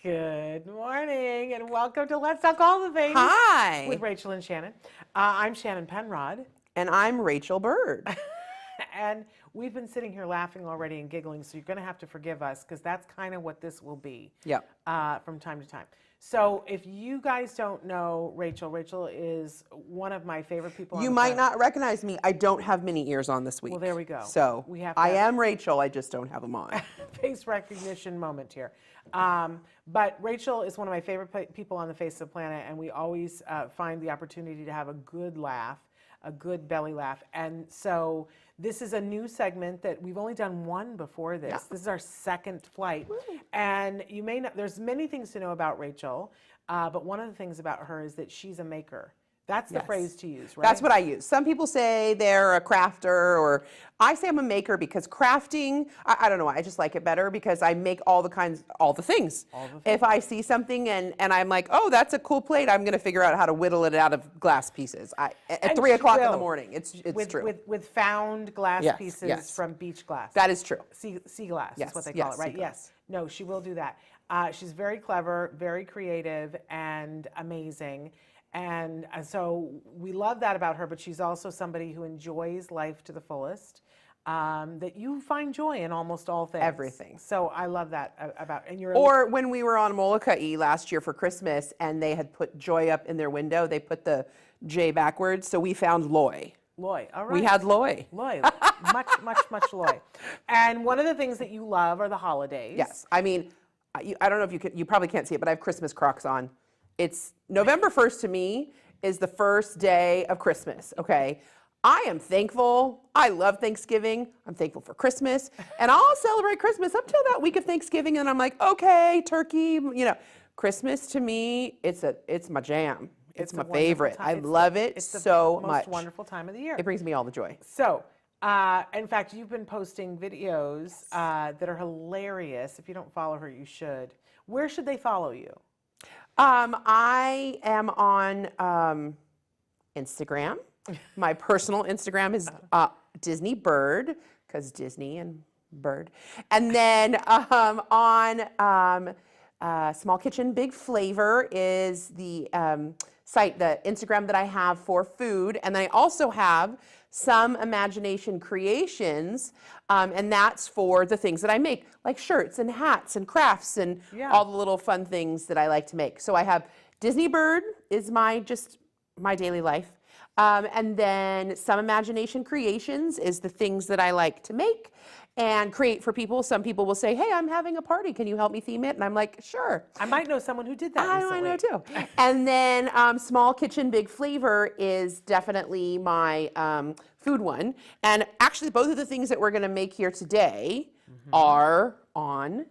Good morning and welcome to Let's Talk All the Things Hi. with Rachael and Shannon. I'm Shannon Penrod. And I'm Rachael Bird. And we've been sitting here laughing already and giggling, so you're going to have to forgive us because that's kind of what this will be from time to time. So if you guys don't know Rachael is one of my favorite people on the You might planet. not recognize me. I don't have mini ears on this week. Well, there we go. So I am Rachael, I just don't have them on. Face recognition moment here. But Rachael is one of my favorite people on the face of the planet, and we always find the opportunity to have a good laugh, a good belly laugh. And so this is a new segment that we've only done one before this. Yeah. This is our second flight. Woo. And you may not, there's many things to know about Rachael, but one of the things about her is that she's a maker. That's the phrase to use, right? That's what I use. Some people say they're a crafter, or I say I'm a maker because crafting, I don't know why, I just like it better because I make all the things. If I see something and I'm like, oh, that's a cool plate, I'm going to figure out how to whittle it out of glass pieces. At 3 o'clock in the morning, it's true. With found glass pieces from beach glass. That is true. Sea glass is what they call it, right? Yes. No, she will do that. She's very clever, very creative, and amazing. And so we love that about her, but she's also somebody who enjoys life to the fullest, that you find joy in almost all things. Everything. So I love that about, and you're Or when we were on Molokai last year for Christmas and they had put joy up in their window, they put the J backwards, so we found Loy. Loy, all right. We had Loy. Loy, much Loy. And one of the things that you love are the holidays. Yes, I mean, I don't know if you probably can't see it, but I have Christmas Crocs on. It's November 1st to me is the first day of Christmas, okay? I am thankful. I love Thanksgiving. I'm thankful for Christmas. And I'll celebrate Christmas up till that week of Thanksgiving. And I'm like, okay, turkey, you know. Christmas to me, it's my jam. It's my favorite. I love it so much. It's the most wonderful time of the year. It brings me all the joy. So, in fact, you've been posting videos that are hilarious. If you don't follow her, you should. Where should they follow you? I am on Instagram. My personal Instagram is Disney Bird, because Disney and Bird. And then on Small Kitchen Big Flavor is the site, the Instagram that I have for food. And then I also have Some Imagination Creations, and that's for the things that I make, like shirts and hats and crafts and all the little fun things that I like to make. So I have Disney Bird is my daily life. And then Some Imagination Creations is the things that I like to make and create for people. Some people will say, hey, I'm having a party. Can you help me theme it? And I'm like, sure. I might know someone who did that recently. I know too. And then Small Kitchen Big Flavor is definitely my food one. And actually, both of the things that we're going to make here today are on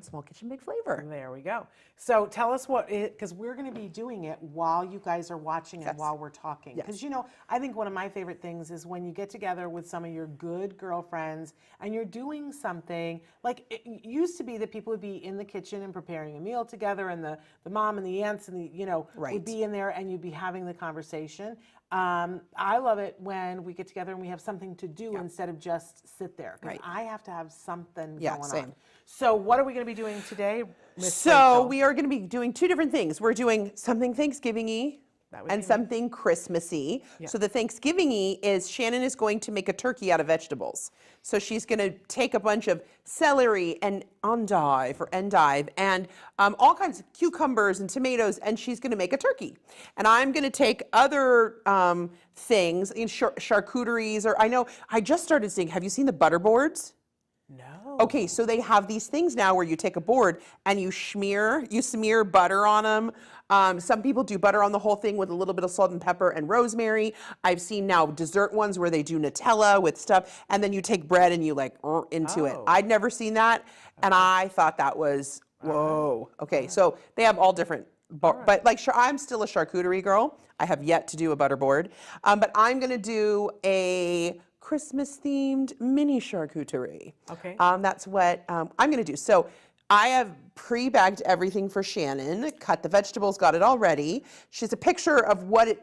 Small Kitchen Big Flavor. There we go. So tell us what, because we're going to be doing it while you guys are watching and while we're talking. Because, you know, I think one of my favorite things is when you get together with some of your good girlfriends and you're doing something, like it used to be that people would be in the kitchen and preparing a meal together, and the mom and the aunts and the, you know, would be in there and you'd be having the conversation. I love it when we get together and we have something to do instead of just sit there. Because I have to have something going on. So what are we going to be doing today, Miss Rachael? We are going to be doing two different things. We're doing something Thanksgiving-y and something Christmassy. So the Thanksgiving-y is Shannon is going to make a turkey out of vegetables. So she's going to take a bunch of celery and endive and all kinds of cucumbers and tomatoes, and she's going to make a turkey. And I'm going to take other things, charcuteries, or I just started seeing, have you seen the butter boards? No. Okay, so they have these things now where you take a board and you smear butter on them. Some people do butter on the whole thing with a little bit of salt and pepper and rosemary. I've seen now dessert ones where they do Nutella with stuff, and then you take bread and you like into it. I'd never seen that, and I thought that was, whoa. Okay, so they have all different, but like I'm still a charcuterie girl. I have yet to do a butter board, but I'm gonna do a Christmas-themed mini charcuterie. Okay. That's what I'm going to do. So I have pre-bagged everything for Shannon, cut the vegetables, got it all ready. She has a picture of what it's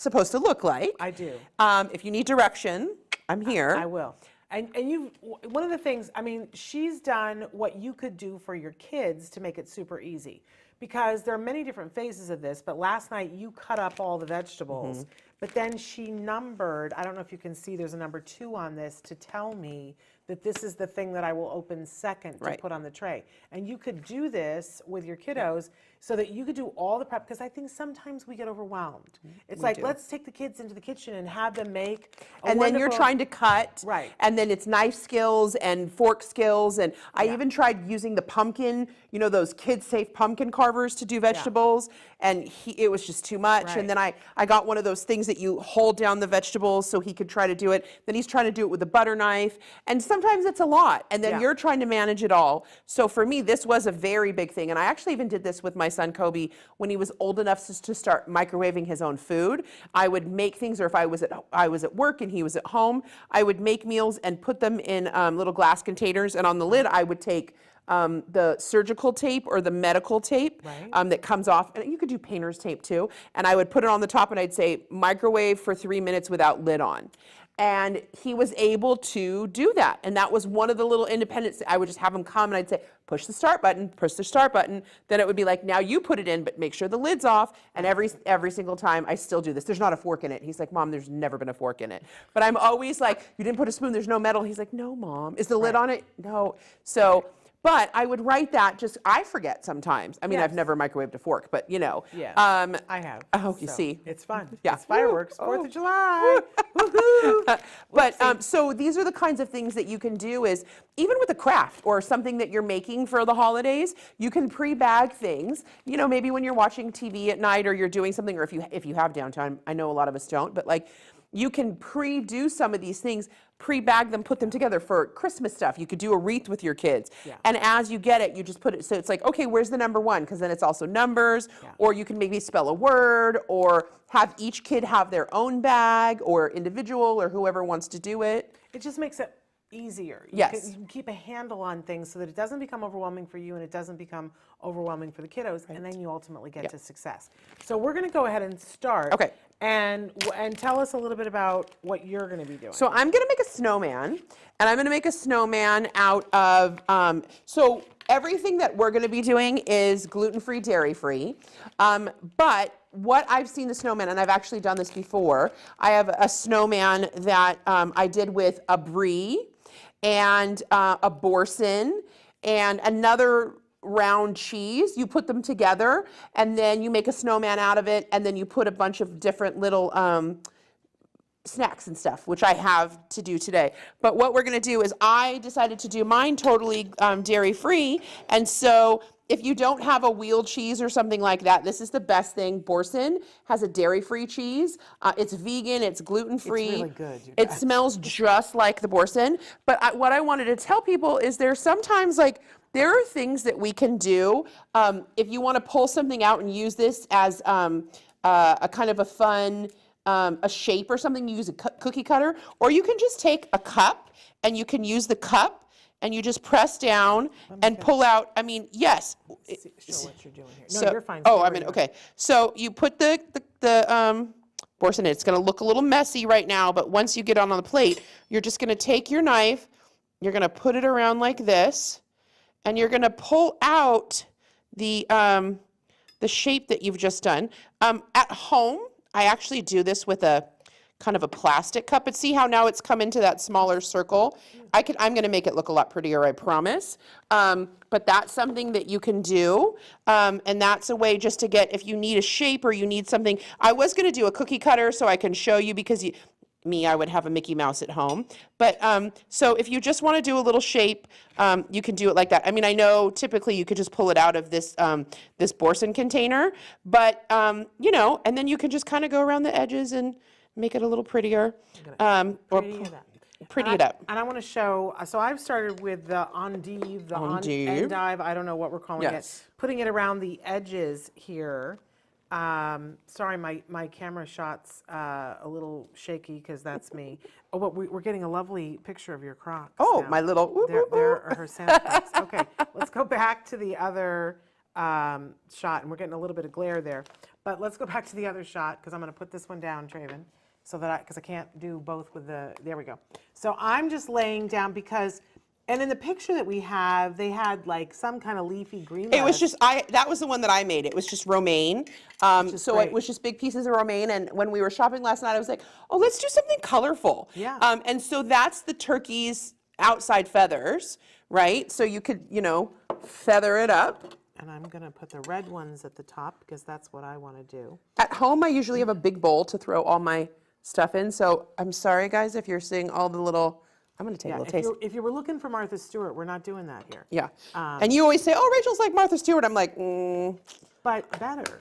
supposed to look like. I do. If you need direction, I'm here. I will. And one of the things, I mean, she's done what you could do for your kids to make it super easy. Because there are many different phases of this, but last night you cut up all the vegetables, but then she numbered, I don't know if you can see, there's a number 2 on this to tell me that this is the thing that I will open second to put on the tray. And you could do this with your kiddos so that you could do all the prep, because I think sometimes we get overwhelmed. It's like, let's take the kids into the kitchen and have them make a And then you're trying to cut, Right. and then it's knife skills and fork skills, and I even tried using the pumpkin, you know, those kid-safe pumpkin carvers to do vegetables, and it was just too much. Right. And then I got one of those things that you hold down the vegetables so he could try to do it. Then he's trying to do it with a butter knife, and sometimes it's a lot, and then you're trying to manage it all. So for me, this was a very big thing, and I actually even did this with my son Kobe when he was old enough to start microwaving his own food. I would make things, or if I was at work and he was at home, I would make meals and put them in little glass containers, and on the lid I would take the surgical tape or the medical tape that comes off, and you could do painter's tape too, and I would put it on the top and I'd say microwave for 3 minutes without lid on. And he was able to do that. And that was one of the little independents. I would just have him come and I'd say, push the start button, push the start button. Then it would be like, now you put it in, but make sure the lid's off. And every single time I still do this. There's not a fork in it. He's like, Mom, there's never been a fork in it. But I'm always like, you didn't put a spoon, there's no metal. He's like, no, Mom. Is the lid on it? No. So, but I would write that, I forget sometimes. I mean, I've never microwaved a fork, but you know. I have. Oh, you So, see. It's fun. Yeah. It's fireworks, 4th of July. Woohoo! But so these are the kinds of things that you can do is, even with a craft or something that you're making for the holidays, you can pre-bag things. You know, maybe when you're watching TV at night or you're doing something, or if you have downtime, I know a lot of us don't, but like, you can pre-do some of these things, pre-bag them, put them together for Christmas stuff. You could do a wreath with your kids. And as you get it, you just put it, so it's like, okay, where's the number 1? Because then it's also numbers, or you can maybe spell a word, or have each kid have their own bag, or individual, or whoever wants to do it. It just makes it easier. You can keep a handle on things so that it doesn't become overwhelming for you and it doesn't become overwhelming for the kiddos, and then you ultimately get to success. So we're going to go ahead and start. Okay. And tell us a little bit about what you're going to be doing. So I'm going to make a snowman, and I'm going to make a snowman out of, so everything that we're going to be doing is gluten-free, dairy-free, but what I've seen the snowman, and I've actually done this before, I have a snowman that I did with a brie and a boursin and another round cheese. You put them together, and then you make a snowman out of it, and then you put a bunch of different little snacks and stuff, which I have to do today. But what we're going to do is, I decided to do mine totally dairy-free, and so if you don't have a wheeled cheese or something like that, this is the best thing. Boursin has a dairy-free cheese. It's vegan, it's gluten-free. It's really good. It smells just like the Boursin. But what I wanted to tell people is, there's sometimes, like, there are things that we can do. If you want to pull something out and use this as a kind of a fun, a shape or something, you use a cookie cutter, or you can just take a cup and you can use the cup and you just press down and pull out. I mean, yes. Show what you're doing here. No, So, you're fine. oh, I mean, okay. So you put the Boursin in. It's going to look a little messy right now, but once you get on the plate, you're just going to take your knife, you're going to put it around like this, and you're going to pull out the shape that you've just done. At home, I actually do this with a kind of a plastic cup, but see how now it's come into that smaller circle? I'm going to make it look a lot prettier, I promise. But that's something that you can do, and that's a way just to get, if you need a shape or you need something. I was going to do a cookie cutter so I can show you, because I would have a Mickey Mouse at home. But so if you just want to do a little shape, you can do it like that. I mean, I know typically you could just pull it out of this this Boursin container, but you know, and then you can just kind of go around the edges and make it a little prettier, or pretty it up. And I want to show, so I've started with the endive, endive, I don't know what we're calling it, putting it around the edges here. Sorry, my camera shot's a little shaky because that's me. Oh, but we're getting a lovely picture of your Crocs. Oh, now. my little. There are her Santa Crocs. Okay, let's go back to the other shot, and we're getting a little bit of glare there. But let's go back to the other shot, because I'm going to put this one down, Traven. so that because I can't do both with there we go. So I'm just laying down because, and in the picture that we have, they had like some kind of leafy green It was lettuce. just, that was the one that I made. It was just romaine. So great. it was just big pieces of romaine. And when we were shopping last night, I was like, oh, let's do something colorful. Yeah. And so that's the turkey's outside feathers, right? So you could, feather it up. And I'm going to put the red ones at the top because that's what I want to do. At home, I usually have a big bowl to throw all my stuff in. So I'm sorry, guys, if you're seeing all the little, I'm going to take a little taste. If you were looking for Martha Stewart, we're not doing that here. Yeah. And you always say, oh, Rachel's like Martha Stewart. I'm like, But better.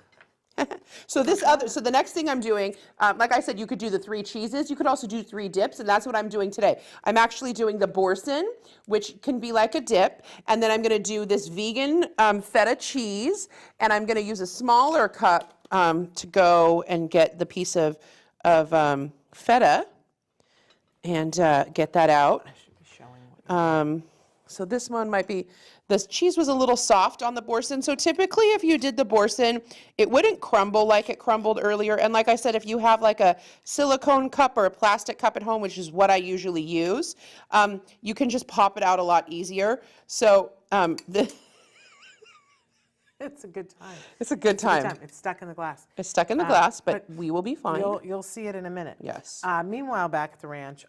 So so the next thing I'm doing, like I said, you could do the 3 cheeses. You could also do 3 dips, and that's what I'm doing today. I'm actually doing the boursin, which can be like a dip, and then I'm going to do this vegan feta cheese, and I'm going to use a smaller cup to go and get the piece of feta and get that out. I should be showing what So this one might be, the cheese was a little soft on the boursin. So typically if you did the boursin, it wouldn't crumble like it crumbled earlier. And like I said, if you have like a silicone cup or a plastic cup at home, which is what I usually use, you can just pop it out a lot easier. So it's a good time. it's a good time. It's stuck in the glass. It's stuck in the glass, but we will be fine. You'll see it in a minute. Yes. Meanwhile, back at the ranch,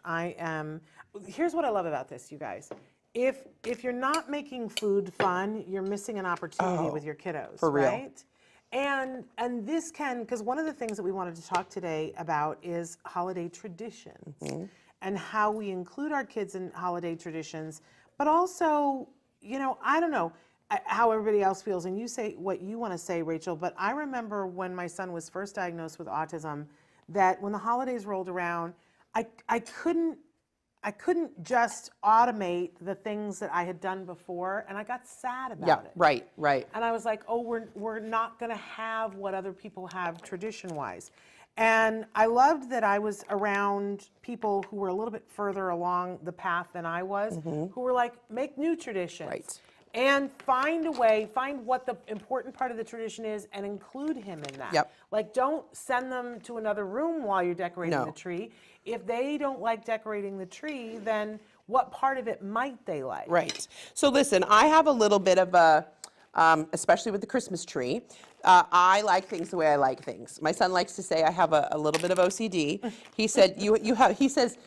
here's what I love about this, you guys. If you're not making food fun, you're missing an opportunity with your kiddos, for real. right? And this because one of the things that we wanted to talk today about is holiday traditions and how we include our kids in holiday traditions, but also, I don't know how everybody else feels, and you say what you want to say, Rachel, but I remember when my son was first diagnosed with autism, that when the holidays rolled around, I couldn't just automate the things that I had done before, and I got sad about it. Right. And I was like, oh, we're not going to have what other people have tradition-wise. And I loved that I was around people who were a little bit further along the path than I was, who were like, make new traditions. Right. And find a way, find what the important part of the tradition is and include him in that. Yep. Like, don't send them to another room while you're decorating No. the tree. If they don't like decorating the tree, then what part of it might they like? Right. So listen, I have a little bit of a, especially with the Christmas tree, I like things the way I like things. My son likes to say I have a little bit of OCD. He said he says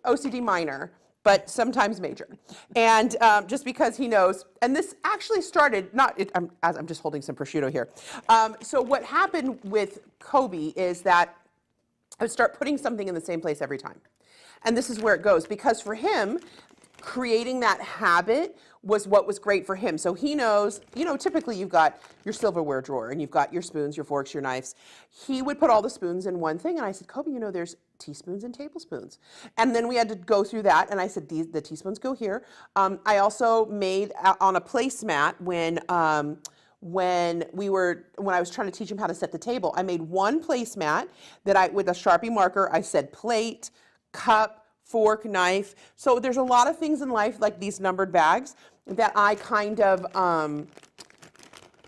OCD minor, but sometimes major. And just because he knows, and this actually started, I'm just holding some prosciutto here. So what happened with Kobe is that I would start putting something in the same place every time. And this is where it goes, because for him, creating that habit was what was great for him. So he knows, typically you've got your silverware drawer and you've got your spoons, your forks, your knives. He would put all the spoons in one thing, and I said, Kobe, there's teaspoons and tablespoons. And then we had to go through that, and I said, the teaspoons go here. I also made on a placemat when I was trying to teach him how to set the table, I made one placemat that with a Sharpie marker, I said plate, cup, fork, knife. So there's a lot of things in life, like these numbered bags, that I kind of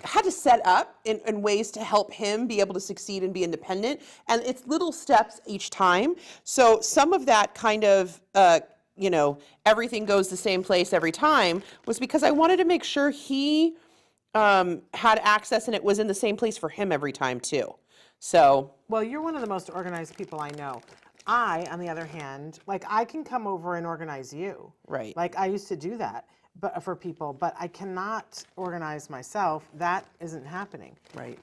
had to set up in ways to help him be able to succeed and be independent. And it's little steps each time. So some of that kind of, everything goes the same place every time was because I wanted to make sure he had access and it was in the same place for him every time too. So. Well, you're one of the most organized people I know. I, on the other hand, I can come over and organize you. Right. Like I used to do that for people, but I cannot organize myself. That isn't happening. Right.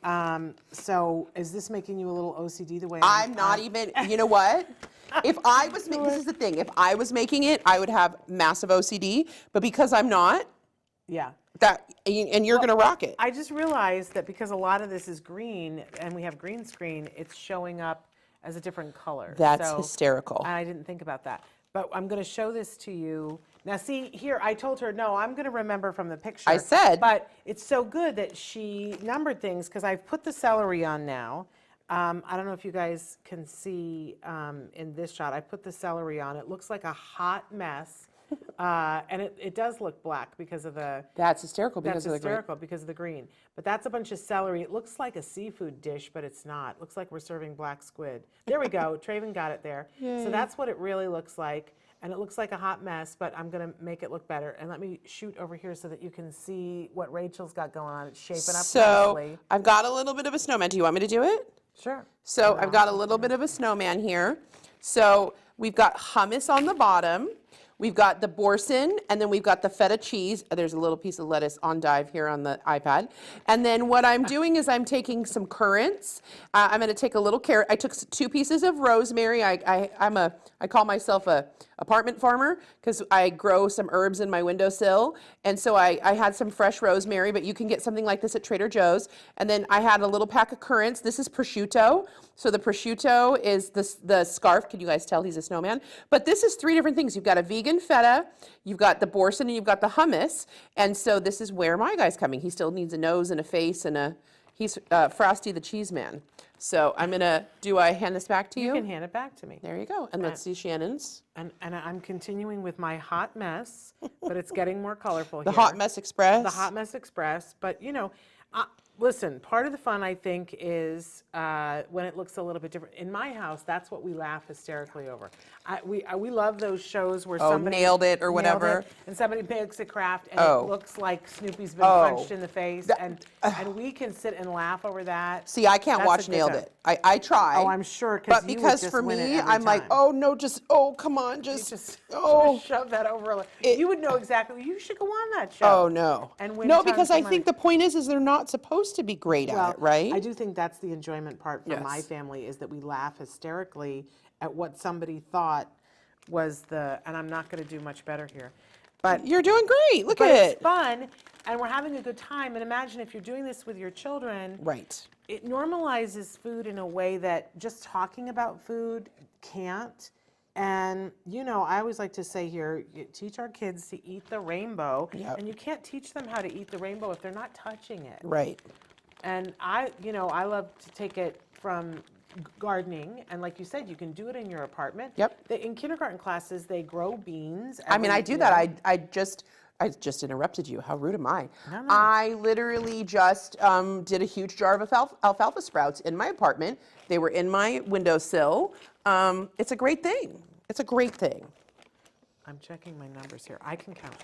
So is this making you a little OCD the way I'm not even, you know what? If I was, this is the thing, if I was making it, I would have massive OCD, but because I'm not, yeah. And you're going to rock it. I just realized that because a lot of this is green and we have green screen, it's showing up as a different color. That's hysterical. I didn't think about that. But I'm going to show this to you. Now see, here, I told her, no, I'm going to remember from the picture. I said. But it's so good that she numbered things because I've put the celery on now. I don't know if you guys can see in this shot. I put the celery on. It looks like a hot mess. And it does look black because of the. That's hysterical because That's of the green. hysterical because of the green. But that's a bunch of celery. It looks like a seafood dish, but it's not. It looks like we're serving black squid. There we go. Traven got it there. So that's what it really looks like. And it looks like a hot mess, but I'm going to make it look better. And let me shoot over here so that you can see what Rachel's got going on. It's shaping up So nicely. I've got a little bit of a snowman. Do you want me to do it? Sure. So I've got a little bit of a snowman here. So we've got hummus on the bottom. We've got the boursin, and then we've got the feta cheese. There's a little piece of lettuce on dive here on the iPad. And then what I'm doing is I'm taking some currants. I'm going to take a little carrot. I took 2 pieces of rosemary. I call myself a apartment farmer because I grow some herbs in my windowsill. And so I had some fresh rosemary, but you can get something like this at Trader Joe's. And then I had a little pack of currants. This is prosciutto. So the prosciutto is the scarf. Can you guys tell he's a snowman? But this is 3 different things. You've got a vegan feta, you've got the boursin, and you've got the hummus. And so this is where my guy's coming. He still needs a nose and a face and he's Frosty the Cheese Man. So I'm gonna, do I hand this back to you? You can hand it back to me. There you go. And let's see Shannon's. And I'm continuing with my hot mess, but it's getting more colorful The here. Hot Mess Express. The Hot Mess Express. But, you know, listen, part of the fun, I think, is when it looks a little bit different. In my house, that's what we laugh hysterically over. We love those shows where somebody nailed it or nailed whatever. it, and somebody makes a craft, and Oh. it looks like Snoopy's been Oh. punched in the face, and we can sit and laugh over that. See, I can't That's watch a good Nailed time. It. I try. Oh, I'm sure, 'cause But you would because just for win it me, every I'm like, time. oh no, come on, Just oh. shove that over. It- You would know exactly. You should go on that show. Oh no. And win No, tons because of I money. think the point is they're not supposed to be great Well, at it, right? I do think that's the enjoyment part for my Yes. family is that we laugh hysterically at what somebody thought was and I'm not going to do much better here. But You're doing great. Look but at it's it. fun, and we're having a good time. And imagine if you're doing this with your children. Right. It normalizes food in a way that just talking about food can't. And, you know, I always like to say here, you teach our kids to eat the rainbow. Yep. And you can't teach them how to eat the rainbow if they're not touching it. Right. And I love to take it from gardening. And like you said, you can do it in your apartment. Yep. In kindergarten classes, they grow beans. I mean, I every do year. that. I just interrupted you. How rude am I? No, no. I literally just did a huge jar of alfalfa sprouts in my apartment. They were in my windowsill. It's a great thing. It's a great thing. I'm checking my numbers here. I can count.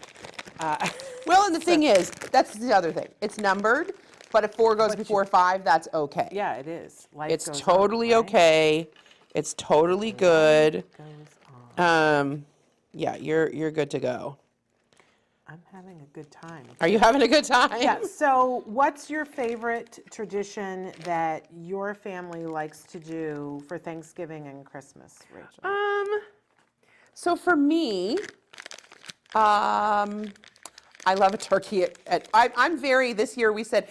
Well, and the thing is, that's the other thing. It's numbered, but if 4 goes before 5, that's okay. Yeah, it is. Life It's goes on, totally right? okay. It's totally good. Goes on. Yeah, you're good to go. I'm having a good time. Are you having a good time? Yeah. So, what's your favorite tradition that your family likes to do for Thanksgiving and Christmas, Rachel? So for me, I love a turkey. I'm very, this year we said,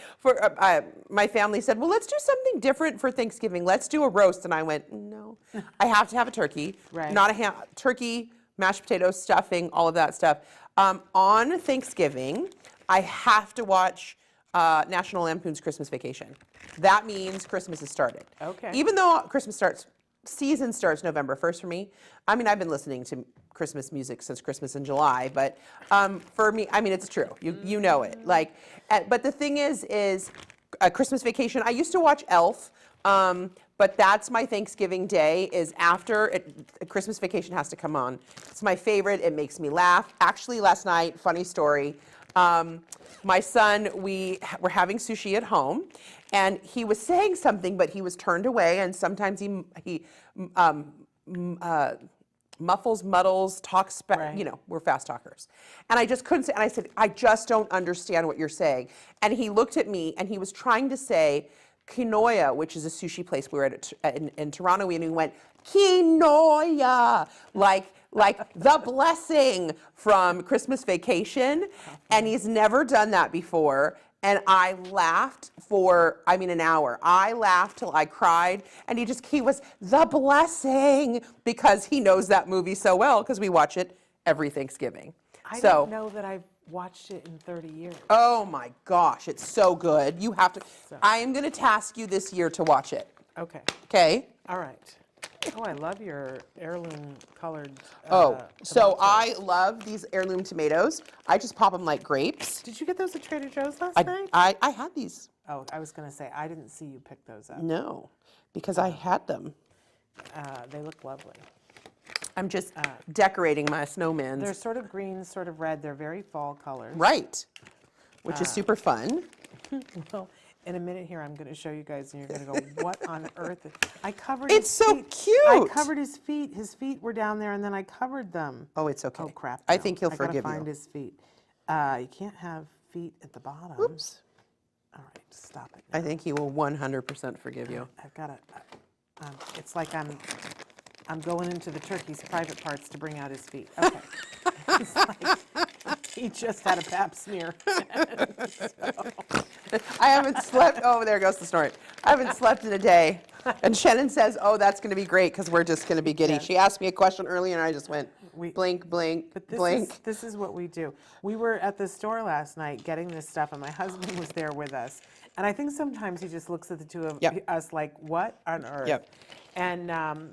my family said, well, let's do something different for Thanksgiving. Let's do a roast. And I went, no, I have to have a turkey. Right. Not a ham, turkey, mashed potatoes, stuffing, all of that stuff. On Thanksgiving, I have to watch National Lampoon's Christmas Vacation. That means Christmas has started. Okay. Even though season starts November 1st for me. I mean, I've been listening to Christmas music since Christmas in July, but for me, I mean, it's true. You know it. Like, but the thing is Christmas Vacation. I used to watch Elf, but that's my Thanksgiving day. Is after Christmas Vacation has to come on. It's my favorite. It makes me laugh. Actually, last night, funny story. My son, we were having sushi at home, and he was saying something, but he was turned away. And sometimes he muffles, muddles, talks, Right. you know, we're fast talkers. And I just couldn't say, and I said, I just don't understand what you're saying. And he looked at me, and he was trying to say quinoa, which is a sushi place we were at in Toronto, and he went, quinoa, like the blessing from Christmas Vacation. And he's never done that before. And I laughed for, an hour. I laughed till I cried. And he was the blessing because he knows that movie so well because we watch it every Thanksgiving. I don't know that I've watched it in 30 years. Oh my gosh, it's so good. You have to, I am going to task you this year to watch it. Okay. Okay? All right. Oh, I love your heirloom colored. So tomatoes. I love these heirloom tomatoes. I just pop them like grapes. Did you get those at Trader Joe's last night? I had these. Oh, I was going to say, I didn't see you pick those up. No, because I had them. They look lovely. I'm just decorating my snowmans. They're sort of green, sort of red. They're very fall colors. Right, which is super fun. Well, in a minute here, I'm going to show you guys, and you're going to go, what on earth? I covered It's his so feet. cute. I covered his feet. His feet were down there, and then I covered them. Oh, it's okay. Oh, crap. I no. think he'll I forgive gotta find you. his feet. You can't have feet at the bottom. Oops. All right, stop it. I think he will 100% forgive you. I've got to, it's like I'm going into the turkey's private parts to bring out his feet. Okay. It's like he just had a pap smear. I haven't slept. Oh, there goes the snort. I haven't slept in a day. And Shannon says, oh, that's going to be great because we're just going to be giddy. Yeah. She asked me a question earlier, and I just went blink, blink, But this blink. this is what we do. We were at the store last night getting this stuff, and my husband was there with us. And I think sometimes he just looks at the two of us like, what on earth? Yep. And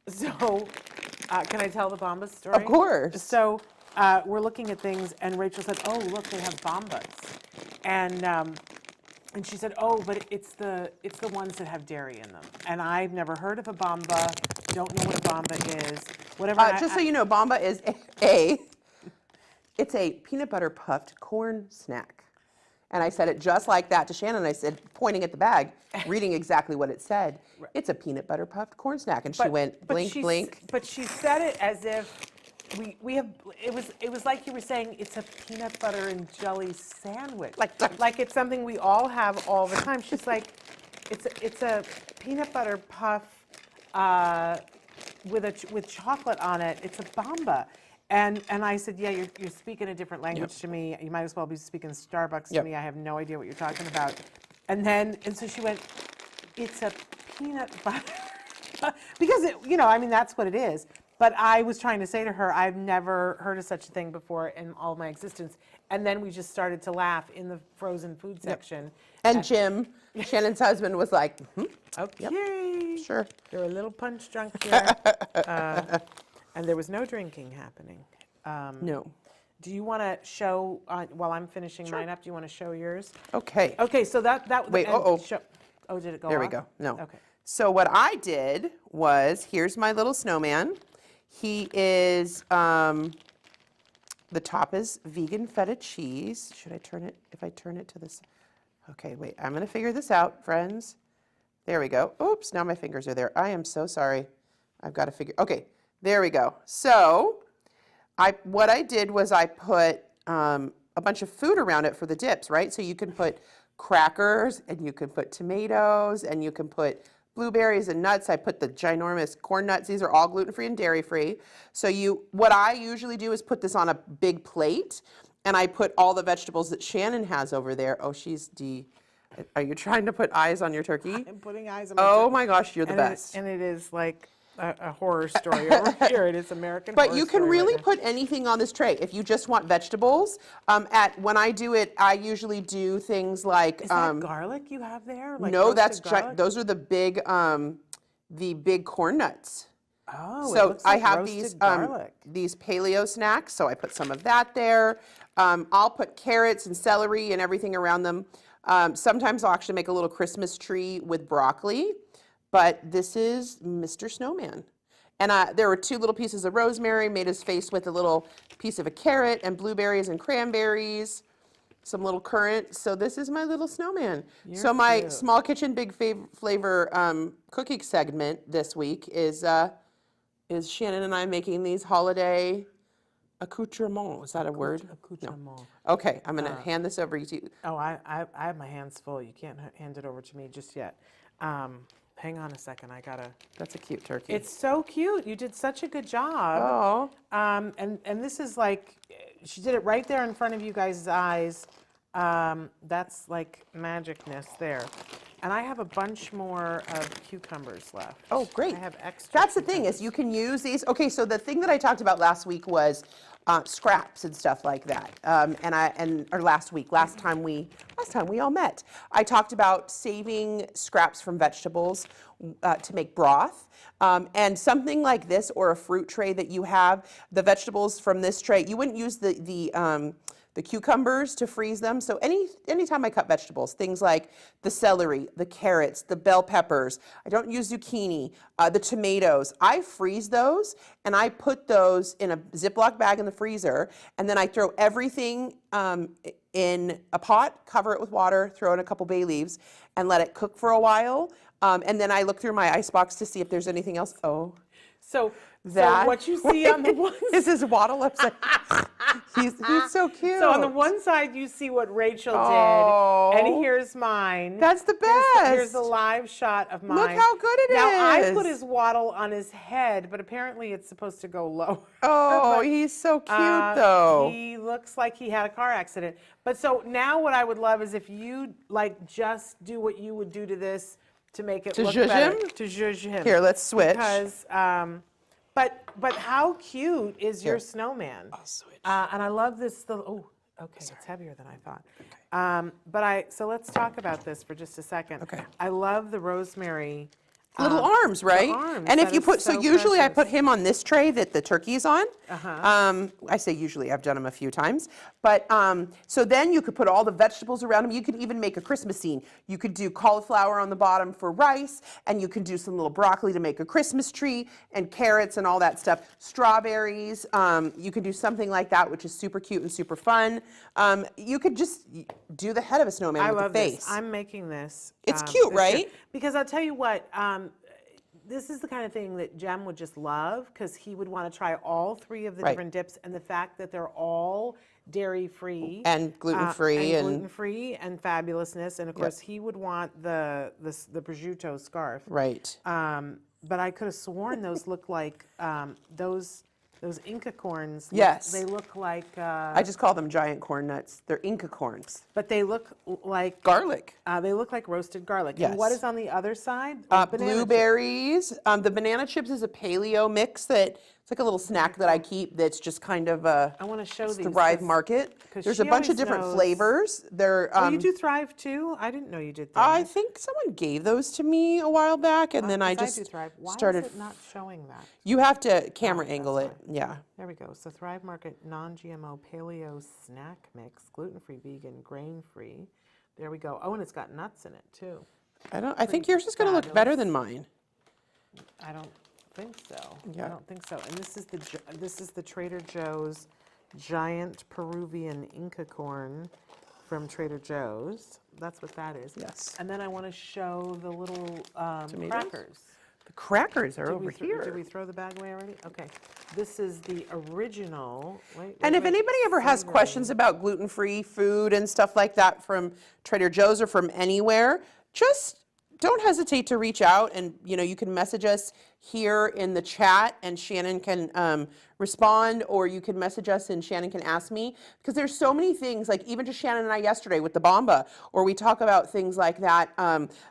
so, can I tell the Bombas story? Of course. So we're looking at things, and Rachel said, "Oh, look, they have Bombas," and she said, "Oh, but it's the ones that have dairy in them." And I've never heard of a Bomba. Don't know what a Bomba is. Whatever. Just so you know, Bomba is it's a peanut butter puffed corn snack. And I said it just like that to Shannon. I said, pointing at the bag, reading exactly what it said. It's a peanut butter puffed corn snack. And she went, blink, blink. But she said it as if we have. It was like you were saying. It's a peanut butter and jelly sandwich. Like it's something we all have all the time. She's like, it's a peanut butter puff with chocolate on it. It's a Bomba. And I said, yeah, you're speaking a different language to me. You might as well be speaking Starbucks to me. I have no idea what you're talking about. And so she went, it's a peanut butter. Because, that's what it is. But I was trying to say to her, I've never heard of such a thing before in all of my existence. And then we just started to laugh in the frozen food section. And Jim, Shannon's husband, was like, Okay. Sure. You're a little punch drunk here. And there was no drinking happening. No. Do you want to show, while I'm finishing mine up, do you want to show yours? Okay. Okay, so that Wait, oh, did it go There we off? go. No. Okay. So what I did was, here's my little snowman. He is, the top is vegan feta cheese. Should I turn it, if I turn it to this? Okay, wait, I'm going to figure this out, friends. There we go. Oops, now my fingers are there. I am so sorry. I've got to figure, okay. There we go. So what I did was I put a bunch of food around it for the dips, right? So you can put crackers, and you can put tomatoes, and you can put blueberries and nuts. I put the ginormous corn nuts. These are all gluten-free and dairy-free. So what I usually do is put this on a big plate, and I put all the vegetables that Shannon has over there. Oh, are you trying to put eyes on your turkey? I'm putting eyes on my Oh turkey. my gosh, you're the best. And it is like a horror story over here. It is American But Horror you can Story really right now. put anything on this tray. If you just want vegetables, when I do it, I usually do things like. Is that garlic you have there? Like no, that's roasted garlic? those are the big corn nuts. Oh, it So looks I like have roasted garlic. these paleo snacks. So I put some of that there. I'll put carrots and celery and everything around them. Sometimes I'll actually make a little Christmas tree with broccoli. But this is Mr. Snowman. And there were 2 little pieces of rosemary, made his face with a little piece of a carrot and blueberries and cranberries, some little currant. So this is my little snowman. So my cute. small kitchen, big flavor cooking segment this week is Shannon and I making these holiday accoutrements. Is that a word? Accoutrement. No. Okay, I'm going to hand this over to you. Oh, I have my hands full. You can't hand it over to me just yet. Hang on a second. I gotta. That's a cute turkey. It's so cute. You did such a good job. Oh. And this is like, she did it right there in front of you guys' eyes. That's like magicness there. And I have a bunch more of cucumbers left. Oh, great. I have extra. That's the thing, is you can use these. Okay, so the thing that I talked about last week was scraps and stuff like that. Or last time we all met, I talked about saving scraps from vegetables to make broth. And something like this, or a fruit tray that you have, the vegetables from this tray, you wouldn't use the cucumbers to freeze them. So anytime I cut vegetables, things like the celery, the carrots, the bell peppers, I don't use zucchini, the tomatoes, I freeze those and I put those in a Ziploc bag in the freezer, and then I throw everything in a pot, cover it with water, throw in a couple bay leaves, and let it cook for a while. And then I look through my icebox to see if there's anything else. Oh. So what you see on the one is his waddle upside. He's so cute. So on the one side you see what Rachel did, and here's mine. That's the best. Here's a live shot of mine. Look how good it is. Now I put his waddle on his head, but apparently it's supposed to go lower. Oh, he's so cute though. He looks like he had a car accident. But so now what I would love is if you just do what you would do to this to make it look better. To zhuzh him. Here, let's switch. Because, but how cute is your snowman? I'll switch. And I love this. Okay, it's heavier than I thought. So let's talk about this for just a second. Okay. I love the rosemary. Little arms, right? Arms. And if That you is put, so usually I precious. put him on this tray that the turkey's on. I say usually, I've done them a few times. But so then you could put all the vegetables around him. You could even make a Christmas scene. You could do cauliflower on the bottom for rice, and you can do some little broccoli to make a Christmas tree, and carrots and all that stuff. Strawberries, you can do something like that, which is super cute and super fun. You could just do the head of a snowman with the face. This. I'm making this. It's cute, this year. right? Because I'll tell you what, this is the kind of thing that Jem would just love, because he would want to try all three of the different dips, and the fact that they're all dairy-free. And gluten-free. And gluten-free and fabulousness. And of course, he would want the prosciutto scarf. Right. But I could have sworn those look like those Inca corns. Yes. They look like. I just call them giant corn nuts. They're Inca corns. But they look like. Garlic. They look like roasted garlic. Yes. And what is on the other side? Blueberries. The banana chips is a paleo mix that it's like a little snack that I keep that's just kind of a I want to show these. Thrive Market. There's a bunch of different flavors. They're you do Thrive too? I didn't know you did that. I think someone gave those to me a while back, and then I just do Thrive. Why started. is it not showing that? You have to camera angle it. Yeah. There we go. So Thrive Market non-GMO paleo snack mix, gluten-free, vegan, grain-free. There we go. Oh, and it's got nuts in it too. I think yours is going to look better than mine. I don't think so. Yeah. I don't think so. And this is the Trader Joe's giant Peruvian Inca corn from Trader Joe's. That's what that is. Yes. And then I want to show the little crackers. The crackers are over here. Did we throw the bag away already? Okay. This is the original. And if anybody ever has questions about gluten-free food and stuff like that from Trader Joe's or from anywhere, just don't hesitate to reach out, and you can message us here in the chat, and Shannon can respond, or you can message us and Shannon can ask me, because there's so many things, like even to Shannon and I yesterday with the Bomba, or we talk about things like that,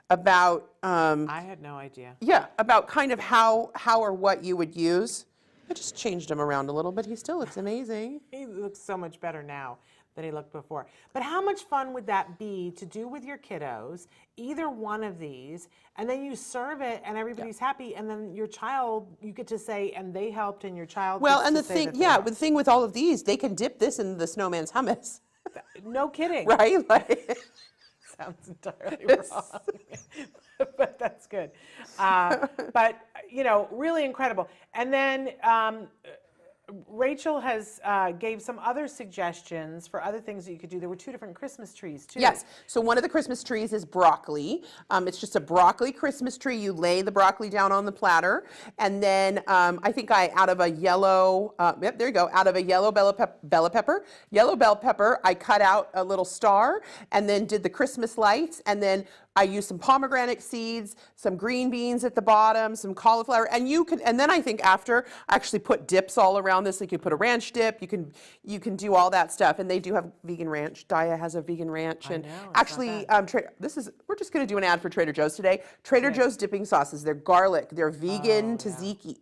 about I had no idea. Yeah, about kind of how or what you would use. I just changed him around a little bit. He still looks amazing. He looks so much better now than he looked before. But how much fun would that be to do with your kiddos, either one of these, and then you serve it and everybody's happy, and then your child, you get to say, and they helped, and your child Well, gets and to the say thing, that they yeah, helped. the thing with all of these, they can dip this in the snowman's hummus, No kidding. right? Like, Sounds entirely wrong. But that's good. But, really incredible. And then Rachel has gave some other suggestions for other things that you could do. There were 2 different Christmas trees, too. yes. So one of the Christmas trees is broccoli. It's just a broccoli Christmas tree. You lay the broccoli down on the platter, and then I think out of a yellow, there you go, out of a yellow bell pepper, I cut out a little star, and then did the Christmas lights, and then I used some pomegranate seeds, some green beans at the bottom, some cauliflower, and then I think after I actually put dips all around this. Like you put a ranch dip, you can do all that stuff, and they do have vegan ranch. Daya has a vegan ranch, and actually, we're just going to do an ad for Trader Joe's today. Trader Joe's dipping sauces. They're garlic. They're vegan tzatziki.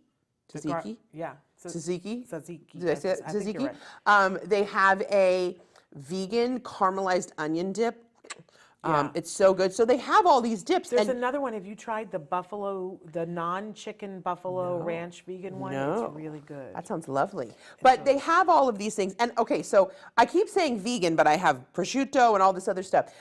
Yeah. tzatziki. Tzatziki. Did I say that? I think you're Tzatziki. They have a vegan caramelized onion dip. Yeah. It's so good. So they have all these dips. There's and another one. Have you tried the non-chicken buffalo ranch vegan one? No. It's really good. That sounds lovely. But they have all of these things. And okay, so I keep saying vegan, but I have prosciutto and all this other stuff.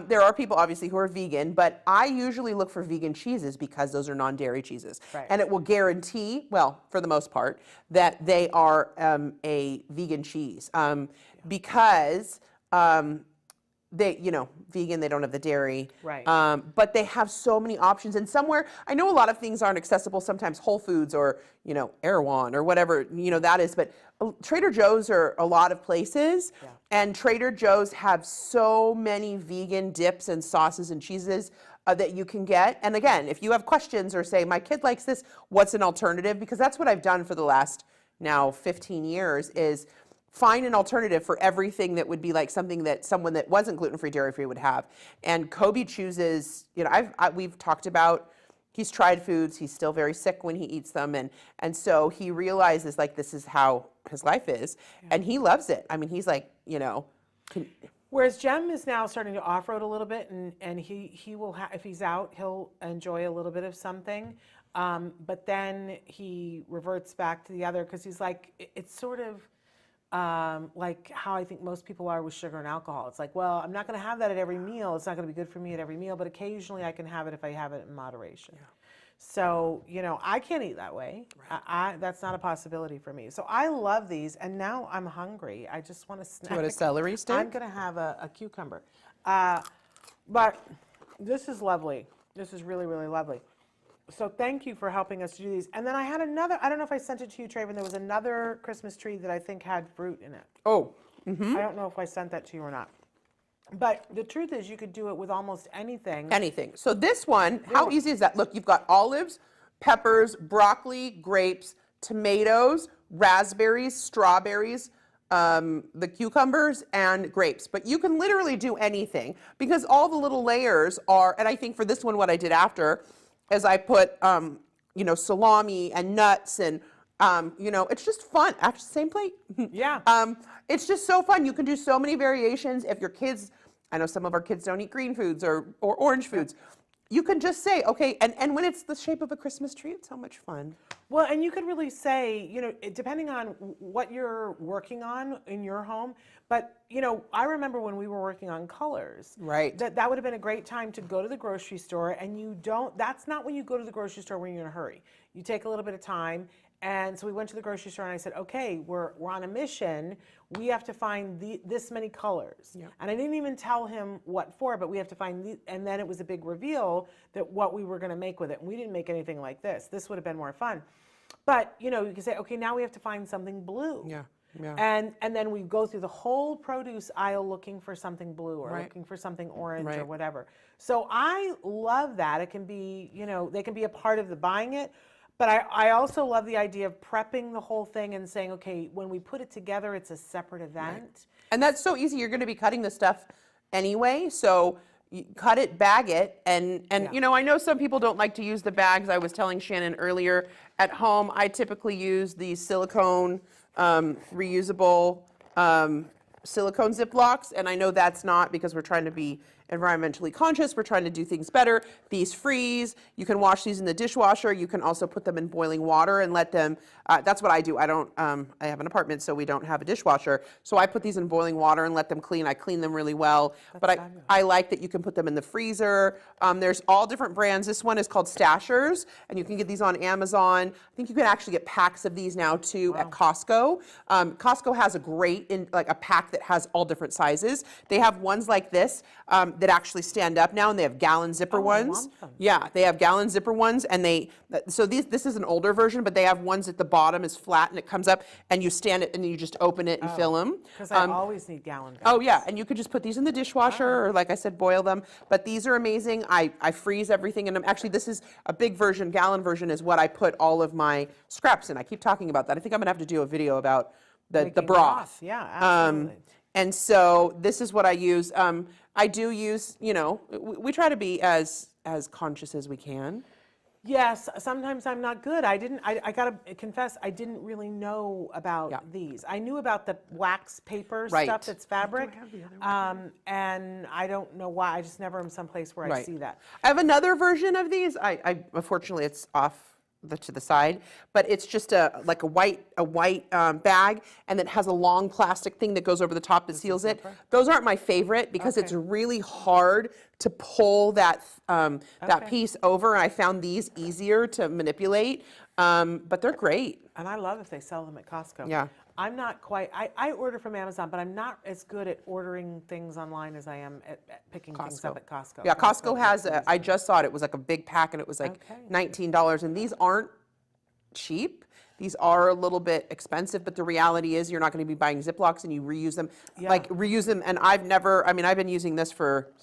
There are people obviously who are vegan, but I usually look for vegan cheeses because those are non-dairy cheeses. Right. And it will guarantee, well, for the most part, that they are a vegan cheese. Because they, vegan, they don't have the dairy. Right. But they have so many options. And somewhere, I know a lot of things aren't accessible, sometimes Whole Foods or, Erewhon or whatever, that is. But Trader Joe's are a lot of places. Yeah. And Trader Joe's have so many vegan dips and sauces and cheeses that you can get. And again, if you have questions or say, my kid likes this, what's an alternative? Because that's what I've done for the last now 15 years is find an alternative for everything that would be like something that someone that wasn't gluten-free, dairy-free would have. And Kobe chooses, we've talked about, he's tried foods, he's still very sick when he eats them, and so he realizes like this is how his life is, and he loves it. I mean, he's like, Whereas Jem is now starting to off-road a little bit, and he will if he's out, he'll enjoy a little bit of something, but then he reverts back to the other because he's like, it's sort of like how I think most people are with sugar and alcohol. It's like, well, I'm not going to have that at every meal. It's not going to be good for me at every meal, but occasionally I can have it if I have it in moderation. Yeah. So, I can't eat that way. Right. That's not a possibility for me. So I love these, and now I'm hungry. I just want to snack. Do you want a celery stick? I'm going to have a cucumber. But this is lovely. This is really, really lovely. So thank you for helping us do these. And then I had another, I don't know if I sent it to you, Traven, there was another Christmas tree that I think had fruit in it. Oh. Mm-hmm. I don't know if I sent that to you or not. But the truth is you could do it with almost anything. Anything. So this one, how easy is that? Look, you've got olives, peppers, broccoli, grapes, tomatoes, raspberries, strawberries, the cucumbers, and grapes. But you can literally do anything because all the little layers are, and I think for this one what I did after is I put, salami and nuts and, it's just fun. Actually, same plate. Yeah. It's just so fun. You can do so many variations. If your kids, I know some of our kids don't eat green foods or orange foods. You can just say, okay, and when it's the shape of a Christmas tree, it's so much fun. Well, and you could really say, depending on what you're working on in your home, but, I remember when we were working on colors. Right. That would have been a great time to go to the grocery store, and that's not when you go to the grocery store when you're in a hurry. You take a little bit of time. And so we went to the grocery store and I said, okay, we're on a mission. We have to find this many colors. Yeah. And I didn't even tell him what for, but we have to find and then it was a big reveal that what we were going to make with it. And we didn't make anything like this. This would have been more fun. But, you can say, okay, now we have to find something blue. Yeah. Yeah. And then we go through the whole produce aisle looking for something blue or looking for something orange or whatever. So I love that. It can be, they can be a part of the buying it. But I also love the idea of prepping the whole thing and saying, okay, when we put it together, it's a separate event. Right. And that's so easy. You're going to be cutting the stuff anyway. So you cut it, bag it. And I know some people don't like to use the bags. I was telling Shannon earlier, at home, I typically use the silicone, reusable silicone Ziplocs. And I know that's not because we're trying to be environmentally conscious. We're trying to do things better. These freeze. You can wash these in the dishwasher. You can also put them in boiling water and let them, that's what I do. I have an apartment, so we don't have a dishwasher. So I put these in boiling water and let them clean. I clean them really well. But I like that you can put them in the freezer. There's all different brands. This one is called Stashers, and you can get these on Amazon. I think you can actually get packs of these now too at Costco. Costco has a pack that has all different sizes. They have ones like this that actually stand up now, and they have gallon zipper ones. I want them. Yeah, they have gallon zipper ones, and this is an older version, but they have ones at the bottom is flat and it comes up, and you stand it and you just open it and fill them. Because I always need gallon bags. Oh yeah, and you could just put these in the dishwasher, or like I said, boil them. But these are amazing. I freeze everything in them. Actually, this is a big version. Gallon version is what I put all of my scraps in. I keep talking about that. I think I'm gonna have to do a video about the broth. Yeah, absolutely. And so this is what I use. I do use, we try to be as conscious as we can. Yes, sometimes I'm not good. I gotta confess, I didn't really know about these. I knew about the wax paper stuff that's fabric. And I don't know why, I just never am someplace where I see that. I have another version of these. I unfortunately it's off to the side, but it's just like a white bag, and it has a long plastic thing that goes over the top that seals it. Those aren't my favorite because it's really hard to pull that that piece over. And I found these easier to manipulate, but they're great. And I love if they sell them at Costco. Yeah. I'm not quite, I order from Amazon, but I'm not as good at ordering things online as I am at picking things up at Costco. Yeah, Costco has, I just saw it, it was like a big pack and it was like $19. And these aren't cheap. These are a little bit expensive, but the reality is you're not going to be buying Ziplocs and you reuse them. Like reuse them, and I've been using this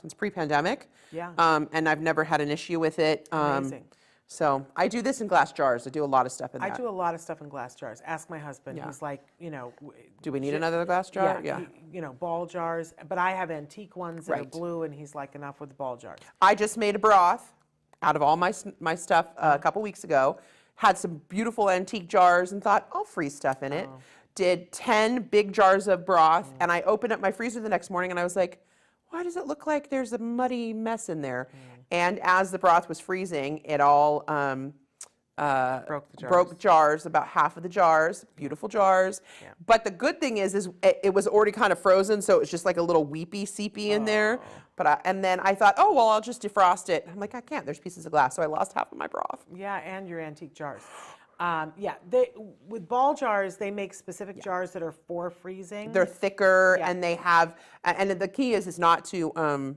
since pre-pandemic. Yeah. And I've never had an issue with it. Amazing. So I do this in glass jars. I do a lot of stuff in that. I do a lot of stuff in glass jars. Ask my husband. He's like, do we need another glass jar? Yeah. Ball jars. But I have antique ones that are blue, and he's like, enough with the ball jars. I just made a broth out of all my stuff a couple weeks ago. Had some beautiful antique jars and thought, I'll freeze stuff in it. Did 10 big jars of broth, and I opened up my freezer the next morning, and I was like, why does it look like there's a muddy mess in there? And as the broth was freezing, it all broke the jars, about half of the jars, beautiful jars. But the good thing is it was already kind of frozen, so it was just like a little weepy, seepy in there. But and then I thought, oh, well, I'll just defrost it. I'm like, I can't, there's pieces of glass, so I lost half of my broth. Yeah, and your antique jars. With ball jars, they make specific jars that are for freezing. They're thicker, and they have, and the key is not to,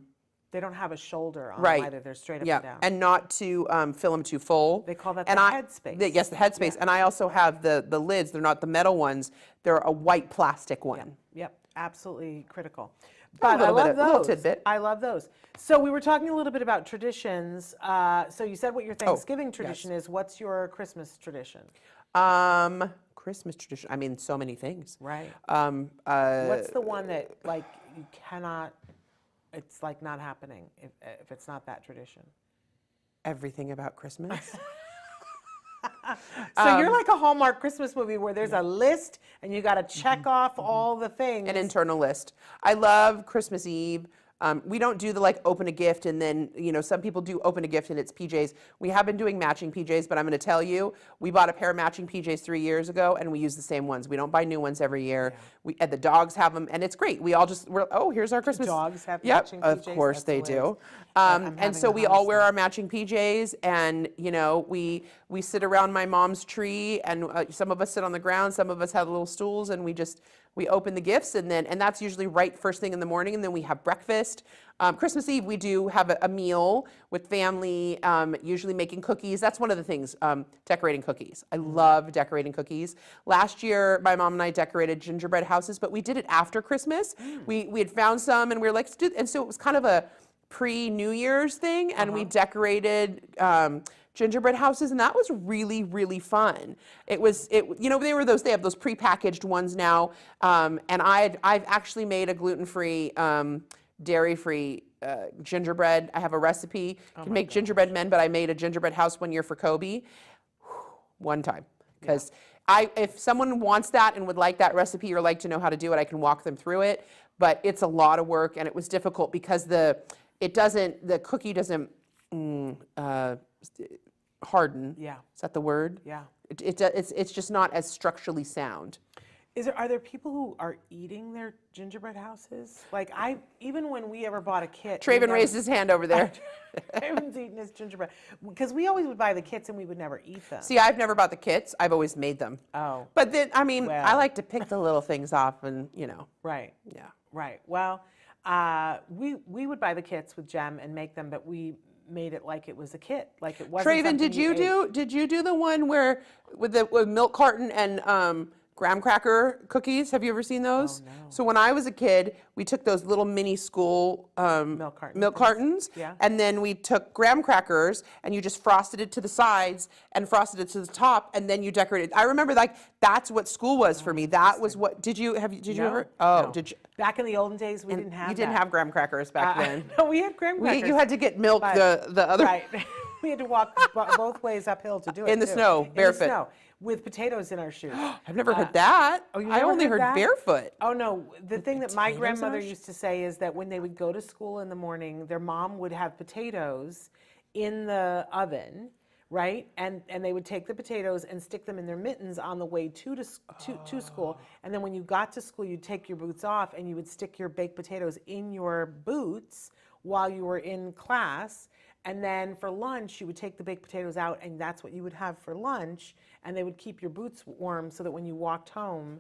they don't have a shoulder on them either. They're straight up and down. And not to fill them too full. They call that the headspace. Yes, the headspace. And I also have the lids. They're not the metal ones. They're a white plastic one. Yep, absolutely critical. But I love those. Little tidbit. I love those. So we were talking a little bit about traditions. So you said what your Thanksgiving tradition is. What's your Christmas tradition? Christmas tradition. I mean, so many things. Right. What's the one that like you cannot? It's like not happening if it's not that tradition. Everything about Christmas. So you're like a Hallmark Christmas movie where there's a list and you got to check off all the things. An internal list. I love Christmas Eve. We don't do the like open a gift and then, some people do open a gift and it's PJs. We have been doing matching PJs, but I'm going to tell you, we bought a pair of matching PJs 3 years ago and we use the same ones. We don't buy new ones every year. And the dogs have them and it's great. Here's our Christmas. Dogs have matching PJs? Of course they do. And so we all wear our matching PJs and, we sit around my mom's tree and some of us sit on the ground, some of us have little stools and we open the gifts and that's usually right first thing in the morning and then we have breakfast. Christmas Eve we do have a meal with family, usually making cookies. That's one of the things, decorating cookies. I love decorating cookies. Last year my mom and I decorated gingerbread houses, but we did it after Christmas. We had found some and we were like, and so it was kind of a pre-New Year's thing and we decorated gingerbread houses, and that was really, really fun. They have those prepackaged ones now, and I've actually made a gluten-free, dairy-free gingerbread. I have a recipe. You can make gingerbread men, but I made a gingerbread house one year for Kobe, one time, because if someone wants that and would like that recipe or like to know how to do it, I can walk them through it, but it's a lot of work, and it was difficult because the cookie doesn't, harden. Yeah. Is that the word? Yeah. It's just not as structurally sound. Are there people who are eating their gingerbread houses? Like even when we ever bought a kit. Traven raised his hand over there. Traven's eating his gingerbread. Because we always would buy the kits and we would never eat them. See, I've never bought the kits. I've always made them. Oh. But then, I like to pick the little things off and, Right. Yeah. Right. Well, we would buy the kits with Jem and make them, but we made it like it was a kit, like it wasn't. Traven, did you do the one where with milk carton and graham cracker cookies? Have you ever seen those? Oh, no. So when I was a kid, we took those little mini school milk cartons, and then we took graham crackers and you just frosted it to the sides and frosted it to the top, and then you decorated. I remember that's what school was for me. That was what. Did you ever? Oh, no. Did you? Back in the olden days, we didn't have. You didn't have graham crackers back then. No, we had graham crackers. You had to get milk the other. Right. We had to walk both ways uphill to do it. In the too. snow, In barefoot. the snow, with potatoes in our shoes. I've never heard that. Oh, you I never only heard that? barefoot. Oh no, the thing that my potatoes in grandmother our used to say is that when they would go to school in the morning, their mom would have potatoes in the oven, right? And they would take the potatoes and stick them in their mittens on the way to school. And then when you got to school, you'd take your boots off and you would stick your baked potatoes in your boots while you were in class. And then for lunch, you would take the baked potatoes out, and that's what you would have for lunch. And they would keep your boots warm so that when you walked home,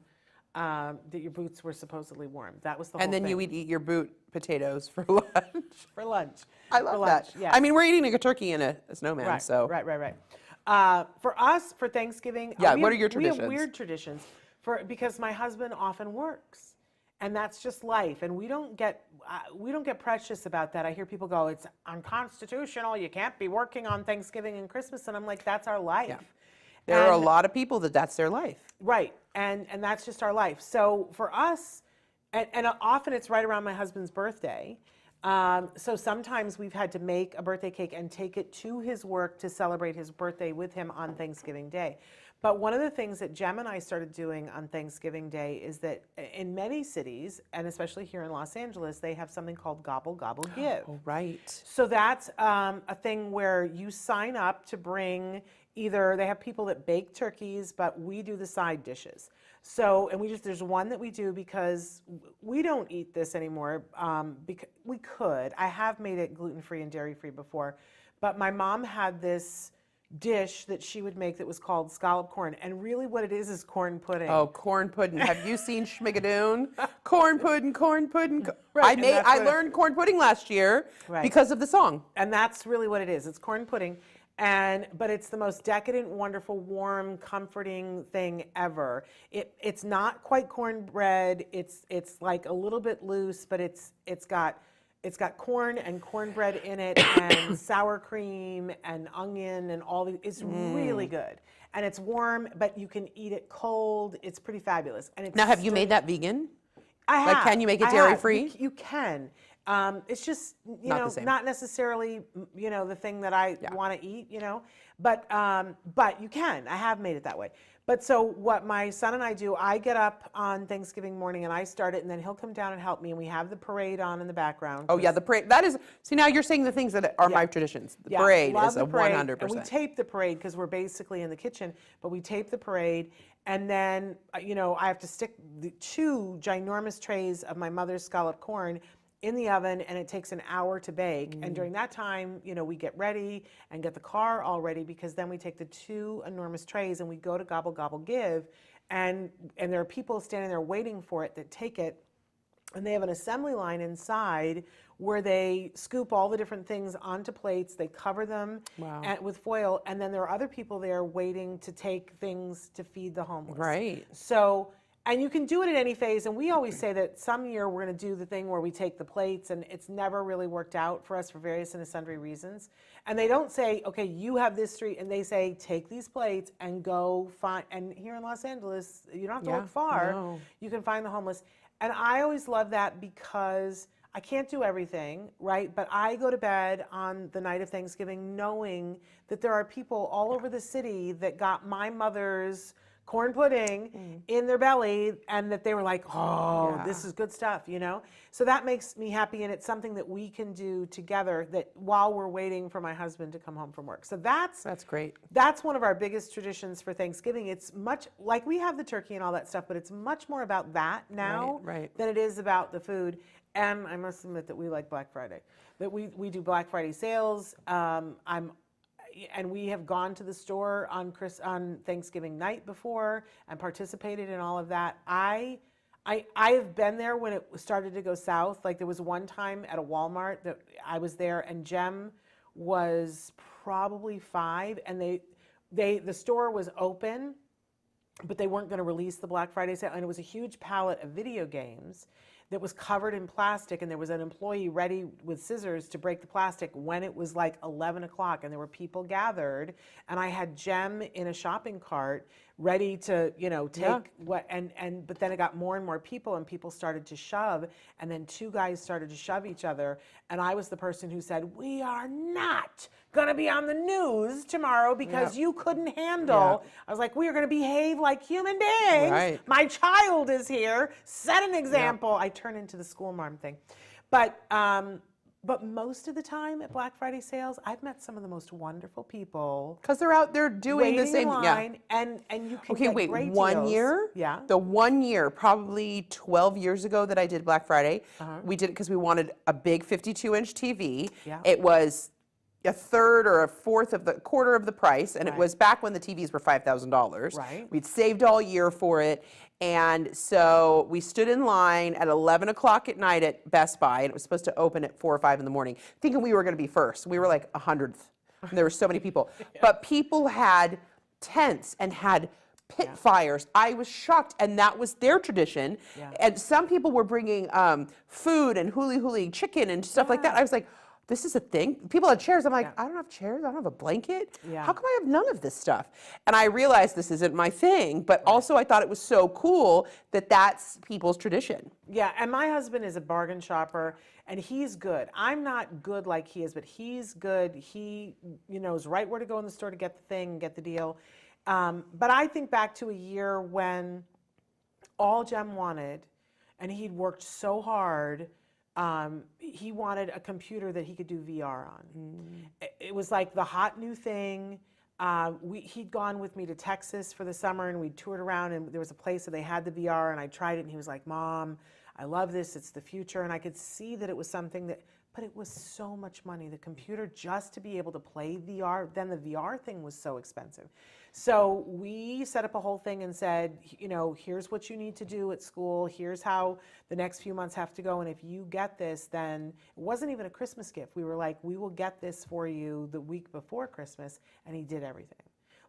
that your boots were supposedly warm. That was the whole And then thing. you would eat your boot potatoes for lunch. For lunch. I love For lunch, that. yes. I mean, we're eating a turkey and a snowman, Right, so. right. For us, for Thanksgiving, Yeah, we what have- are your We have traditions? weird traditions because my husband often works, and that's just life. And we don't get precious about that. I hear people go, "It's unconstitutional. You can't be working on Thanksgiving and Christmas," and I'm like, "That's our life." Yeah. There are a And- lot of people that's their life. Right, and that's just our life. So for us, and often it's right around my husband's birthday. So sometimes we've had to make a birthday cake and take it to his work to celebrate his birthday with him on Thanksgiving Day. But one of the things that Jem and I started doing on Thanksgiving Day is that in many cities, and especially here in Los Angeles, they have something called Gobble Gobble Give. Oh, right. So that's a thing where you sign up to bring either, they have people that bake turkeys, but we do the side dishes. So, and there's one that we do because we don't eat this anymore. Because we could. I have made it gluten-free and dairy-free before, but my mom had this dish that she would make that was called scallop corn, and really what it is corn pudding. Oh, corn pudding. Have you seen Schmigadoon? Corn pudding, corn pudding. Right, and that's I what learned corn pudding last year Right. because of the song. And that's really what it is. It's corn pudding. But it's the most decadent, wonderful, warm, comforting thing ever. It's not quite cornbread. It's like a little bit loose, but it's got corn and cornbread in it and sour cream and onion and all the. It's really good. And it's warm, but you can eat it cold. It's pretty fabulous. And it's Now, have you made that vegan? I have. Like, can you make it I have. dairy-free? You can. It's just, Not the same. not necessarily, the thing that I want to eat, but you can. I have made it that way. But so what my son and I do, I get up on Thanksgiving morning and I start it, and then he'll come down and help me, and we have the parade on in the background. Oh, yeah, the parade. That is, see, now you're saying the things that are my traditions. The parade love is the a parade. 100%. And we tape the parade because we're basically in the kitchen, but we tape the parade. And then, I have to stick the 2 ginormous trays of my mother's scalloped corn in the oven, and it takes an hour to bake. And during that time, we get ready and get the car all ready, because then we take the 2 enormous trays and we go to Gobble Gobble Give, and there are people standing there waiting for it that take it, and they have an assembly line inside where they scoop all the different things onto plates, they cover them with foil, and then there are other people there waiting to take things to feed the homeless. Right. So, and you can do it at any phase, and we always say that some year we're going to do the thing where we take the plates, and it's never really worked out for us for various and sundry reasons. And they don't say, okay, you have this street, and they say, take these plates and go find, and here in Los Angeles, you don't have to look far, no. you can find the homeless. And I always love that because I can't do everything, right? But I go to bed on the night of Thanksgiving knowing that there are people all over the city that got my mother's corn pudding in their belly, and that they were like, this is good stuff, So that makes me happy, and it's something that we can do together that while we're waiting for my husband to come home from work. So that's great. That's one of our biggest traditions for Thanksgiving. It's much like we have the turkey and all that stuff, but it's much more about that now Right. than it is about the food. And I must admit that we like Black Friday. That we do Black Friday sales. And we have gone to the store on Thanksgiving night before and participated in all of that. I have been there when it started to go south. Like there was one time at a Walmart that I was there, and Jem was probably 5, and the store was open, but they weren't going to release the Black Friday sale, and it was a huge pallet of video games that was covered in plastic, and there was an employee ready with scissors to break the plastic when it was like 11 o'clock, and there were people gathered, and I had Jem in a shopping cart ready to, take but then it got more and more people, and people started to shove, and then two guys started to shove each other, and I was the person who said, we are not gonna be on the news tomorrow because you couldn't handle. I was like, we are gonna behave like human beings. Right. My child is here. Set an example. I turn into the school marm thing. But most of the time at Black Friday sales, I've met some of the most wonderful people. Because they're out there doing the same. In line, and you can get great deals. 1 year? Yeah. The 1 year, probably 12 years ago that I did Black Friday, we did it because we wanted a big 52-inch TV. Yeah. It was a third or a quarter of the price, and it was back when the TVs were $5,000. Right. We'd saved all year for it, and so we stood in line at 11 o'clock at night at Best Buy, and it was supposed to open at 4 or 5 in the morning, thinking we were going to be first. We were like 100th, and there were so many people. But people had tents and had pit fires. I was shocked, and that was their tradition. Yeah. And some people were bringing food and huli chicken and stuff like that. I was like, this is a thing? People had chairs. I'm like, I don't have chairs. I don't have a blanket. Yeah. How come I have none of this stuff? And I realized this isn't my thing, but also I thought it was so cool that that's people's tradition. Yeah, and my husband is a bargain shopper, and he's good. I'm not good like he is, but he's good. He knows right where to go in the store to get the thing, get the deal. But I think back to a year when all Jem wanted, and he'd worked so hard, he wanted a computer that he could do VR on. It was like the hot new thing. He'd gone with me to Texas for the summer, and we toured around, and there was a place that they had the VR, and I tried it, and he was like, Mom, I love this, it's the future. And I could see that it was something that, but it was so much money. The computer, just to be able to play VR, then the VR thing was so expensive. So we set up a whole thing and said, here's what you need to do at school. Here's how the next few months have to go. And if you get this, then it wasn't even a Christmas gift. We were like, we will get this for you the week before Christmas. And he did everything.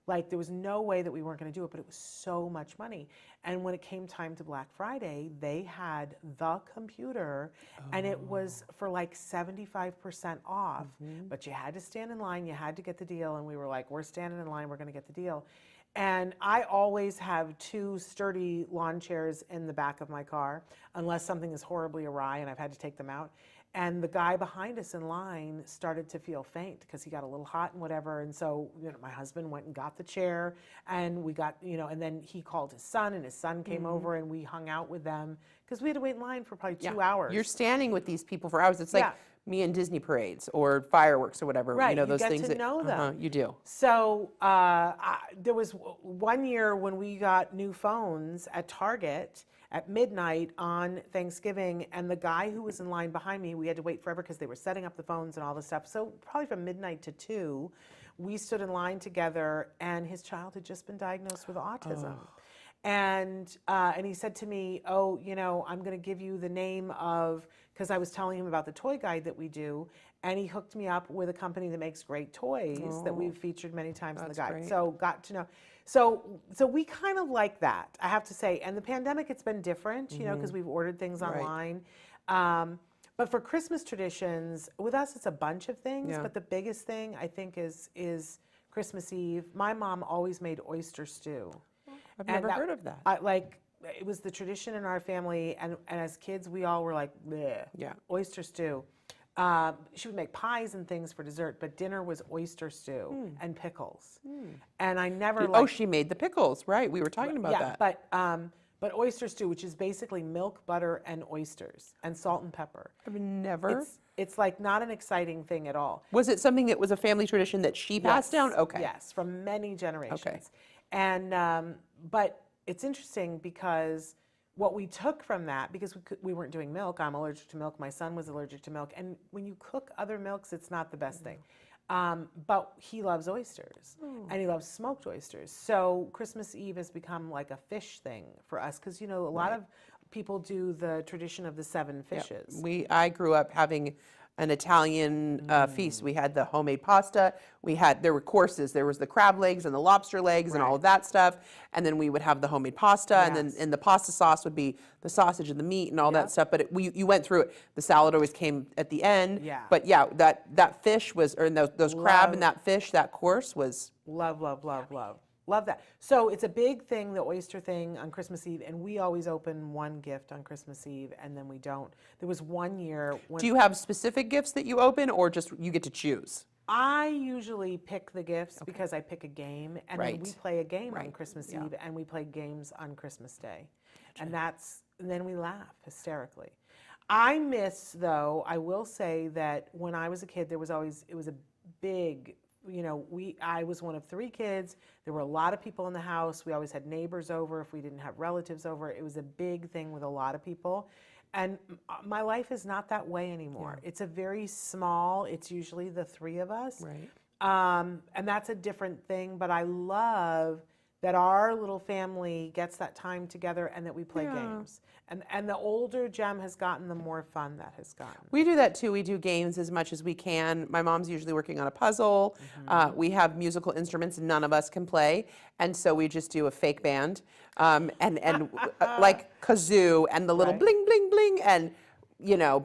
Like, there was no way that we weren't going to do it, but it was so much money. And when it came time to Black Friday, they had the computer, and it was for like 75% off. But you had to stand in line, you had to get the deal, and we were like, we're standing in line, we're going to get the deal. And I always have 2 sturdy lawn chairs in the back of my car, unless something is horribly awry and I've had to take them out. And the guy behind us in line started to feel faint because he got a little hot and whatever. And so, my husband went and got the chair, and we got, and then he called his son, and his son came over, and we hung out with them because we had to wait in line for probably 2 hours. You're standing with these people for hours. It's like me and Disney parades or fireworks or whatever. Right, those you get things to know them. You do. So there was one year when we got new phones at Target at midnight on Thanksgiving, and the guy who was in line behind me, we had to wait forever because they were setting up the phones and all this stuff. So probably from midnight to 2, we stood in line together, and his child had just been diagnosed with autism. And he said to me, I'm going to give you the name of, because I was telling him about the toy guide that we do, and he hooked me up with a company that makes great toys that we've featured many times in the guide. Great. So got to know. So we kind of like that, I have to say. And the pandemic, it's been different, because we've ordered things online. But for Christmas traditions, with us, it's a bunch of things. But the biggest thing, I think, is Christmas Eve. My mom always made oyster stew. I've never heard of that. It was the tradition in our family, and as kids, we all were like, bleh, oyster stew. She would make pies and things for dessert, but dinner was oyster stew and pickles. And I never she made the pickles, right? We were talking about that. But oyster stew, which is basically milk, butter, and oysters, and salt and pepper. I've never. It's like not an exciting thing at all. Was it something that was a family tradition that she passed down? Okay. Yes, from many generations. Okay. And but it's interesting because what we took from that, because we weren't doing milk, I'm allergic to milk, my son was allergic to milk, and when you cook other milks, it's not the best thing. But he loves oysters, and he loves smoked oysters. So Christmas Eve has become like a fish thing for us, because a lot of people do the tradition of the 7 fishes. I grew up having an Italian feast. We had the homemade pasta. There were courses. There was the crab legs and the lobster legs and all of that stuff. And then we would have the homemade pasta, and then in the pasta sauce would be the sausage and the meat and all that stuff. But you went through it. The salad always came at the end. Yeah. But that fish was, or those crab and that fish, that course was love. Love that. So it's a big thing, the oyster thing on Christmas Eve, and we always open one gift on Christmas Eve, and then we don't. There was one year when Do you have specific gifts that you open, or just you get to choose? I usually pick the gifts because I pick a game, and then we Right. play a game on Right. Christmas Yeah. Eve, and we play games on Christmas Day, and then we laugh hysterically. I miss, though, I will say that when I was a kid, it was a big, I was one of 3 kids. There were a lot of people in the house. We always had neighbors over if we didn't have relatives over. It was a big thing with a lot of people. And my life is not that way anymore. It's a very small, it's usually the 3 of us. Right. And that's a different thing, but I love that our little family gets that time together and that we play games. And the older Jem has gotten, the more fun that has gotten. We do that too. We do games as much as we can. My mom's usually working on a puzzle. We have musical instruments none of us can play, and so we just do a fake band, and like kazoo and the little Right. bling bling bling, and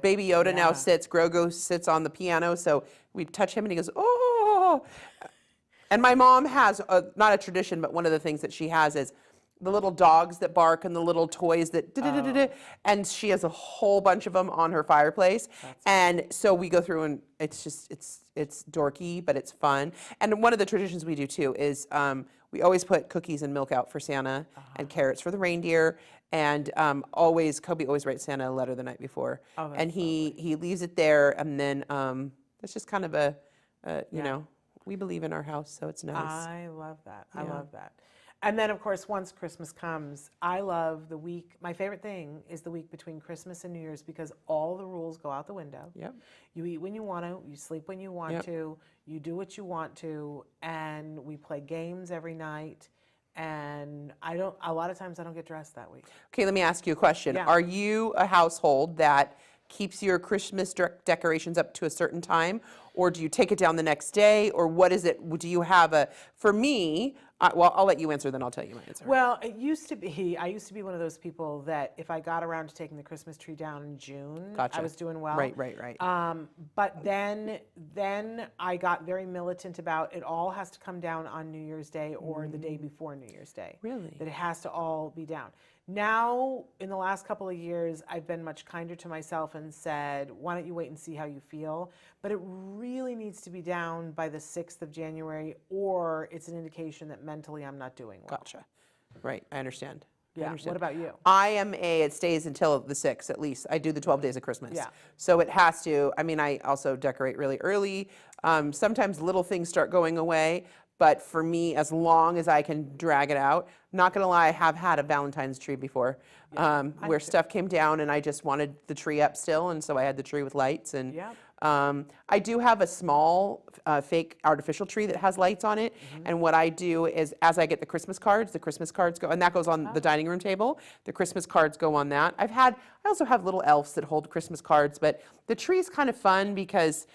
Baby Yoda now Yeah. Grogu sits on the piano, so we touch him and he goes, oh. And my mom has not a tradition, but one of the things that she has is the little dogs that bark and the little toys that and she has a whole bunch of them on her fireplace. And so we go through, and it's dorky, but it's fun. And one of the traditions we do too is we always put cookies and milk out for Santa and carrots for the reindeer. And Kobe always writes Santa a letter the night before, and he leaves it there. And then that's just kind of we believe in our house, so it's nice. I love that. I love that. And then, of course, once Christmas comes, I love the week. My favorite thing is the week between Christmas and New Year's because all the rules go out the window. Yep. You eat when you want to, you sleep when you want to, you do what you want to, and we play games every night. And a lot of times I don't get dressed that week. Okay, let me ask you a question. Yeah. Are you a household that keeps your Christmas decorations up to a certain time, or do you take it down the next day, or what is it? Do you have for me, well, I'll let you answer, then I'll tell you my answer. Well, I used to be one of those people that if I got around to taking the Christmas tree down in June, Gotcha. I was doing well. Right. But then I got very militant about it all has to come down on New Year's Day or the day before New Year's Day. Really? That it has to all be down. Now, in the last couple of years, I've been much kinder to myself and said, why don't you wait and see how you feel? But it really needs to be down by the 6th of January, or it's an indication that mentally I'm not doing well. Gotcha. Right, I understand. Yeah. What about you? It stays until the 6th at least. I do the 12 days of Christmas. Yeah. So it has to, I also decorate really early. Sometimes little things start going away, but for me, as long as I can drag it out, not gonna lie, I have had a Valentine's tree before, where stuff came down and I just wanted the tree up still, and so I had the tree with lights. And I do have a small fake artificial tree that has lights on it, and what I do is, as I get the Christmas cards go, and that goes on the dining room table. The Christmas cards go on that. I also have little elves that hold Christmas cards, but the tree's kind of fun because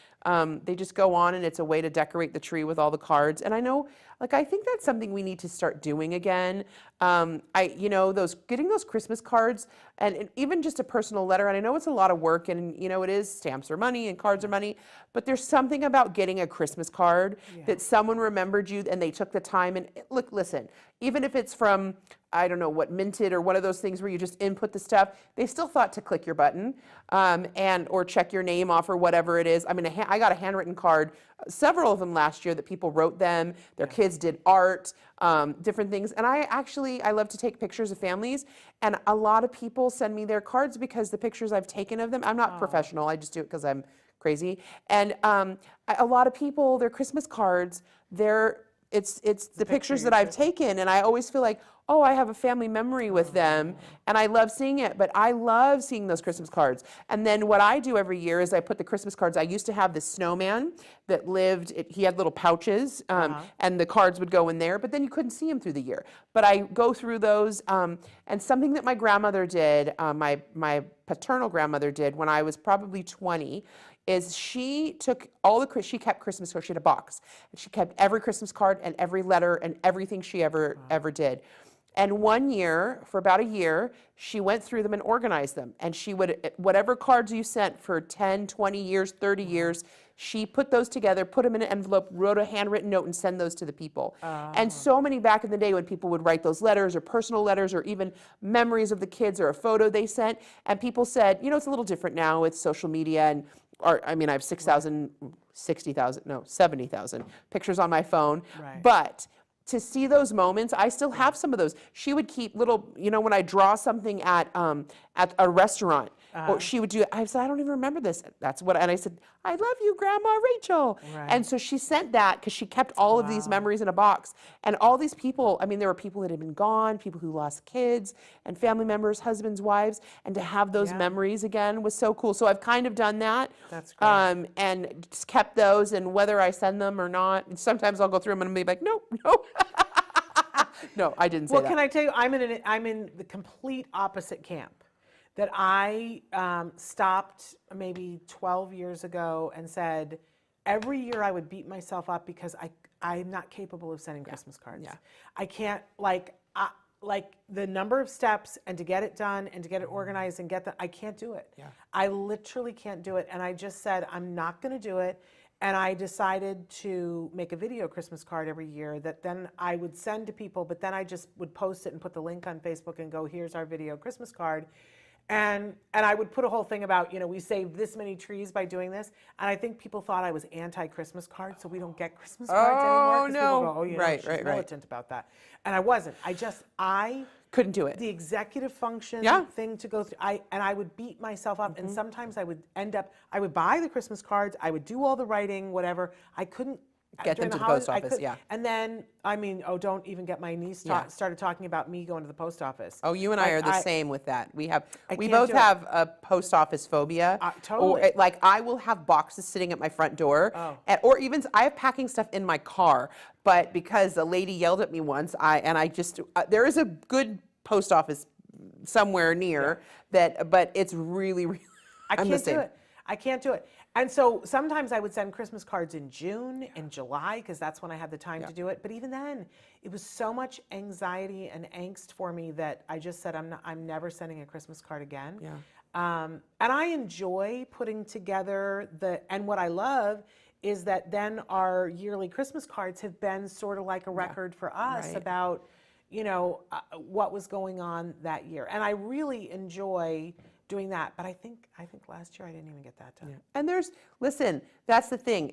they just go on, and it's a way to decorate the tree with all the cards. And I know, I think that's something we need to start doing again. Getting those Christmas cards and even just a personal letter. And I know it's a lot of work, and it is, stamps are money and cards are money, but there's something about getting a Christmas card that someone remembered you and they took the time. And listen, even if it's from, I don't know what, Minted or one of those things where you just input the stuff, they still thought to click your button or check your name off or whatever it is. I got a handwritten card, several of them last year that people wrote them. Their kids did art, different things. And I love to take pictures of families. And a lot of people send me their cards because the pictures I've taken of them, I'm not professional, I just do it because I'm crazy. And a lot of people, their Christmas cards, it's the pictures that I've taken, and I always feel like, oh, I have a family memory with them, and I love seeing it. But I love seeing those Christmas cards. And then what I do every year is I put the Christmas cards. I used to have this snowman that he had little pouches, and the cards would go in there, but then you couldn't see him through the year. But I go through those, and something that my grandmother did, my paternal grandmother did when I was probably 20, is she kept Christmas cards. She had a box, and she kept every Christmas card and every letter and everything she ever did. And one year, for about a year, she went through them and organized them. And she would, whatever cards you sent for 10, 20 years, 30 years, She put those together, put them in an envelope, wrote a handwritten note, and send those to the people. And so many back in the day when people would write those letters or personal letters or even memories of the kids or a photo they sent, and people said, you know, it's a little different now with social media and, I have 70,000 pictures on my phone. Right. But to see those moments, I still have some of those. She would keep little, you know, when I draw something at a restaurant, or she would do it. I said, I don't even remember this. And I said, I love you, Grandma Rachael. Right. And so she sent that because she kept all of these memories in a box. And all these people, I mean, there were people that had been gone, people who lost kids, and family members, husbands, wives, and to have those memories again was so cool. So I've kind of done that. That's great. And just kept those, and whether I send them or not, and sometimes I'll go through them and be like, nope. No, I didn't say that. Well, can I tell you, I'm in the complete opposite camp. That I stopped maybe 12 years ago and said, every year I would beat myself up because I'm not capable of sending Christmas cards. Yeah. I can't, like the number of steps and to get it done and to get it organized and I can't do it. Yeah. I literally can't do it. And I just said, I'm not going to do it. And I decided to make a video Christmas card every year that then I would send to people, but then I just would post it and put the link on Facebook and go, here's our video Christmas card. And I would put a whole thing about, you know, we saved this many trees by doing this. And I think people thought I was anti-Christmas cards, so we don't get Christmas cards anymore. No. People go, oh, you know, she's militant about that. And I wasn't. I couldn't do it. The executive function thing to go through, I would beat myself up. And sometimes I would I would buy the Christmas cards, I would do all the writing, whatever. I couldn't get them to the post office, And then, don't even get my niece started talking about me going to the post office. Oh, you and I are the same with that. We can't both do it. have a post office phobia. Totally. Or, like, I will have boxes sitting at my front door, or even I have packing stuff in my car. But because a lady yelled at me once, there is a good post office somewhere near that, but it's really, really. I can't do it. And so sometimes I would send Christmas cards in June and July because that's when I had the time to do it. But even then, it was so much anxiety and angst for me that I just said I'm never sending a Christmas card again. Yeah. And I enjoy putting together and what I love is that then our yearly Christmas cards have been sort of like a record for us about, you know, what was going on that year. And I really enjoy doing that, but I think last year I didn't even get that done. Yeah. And listen, that's the thing.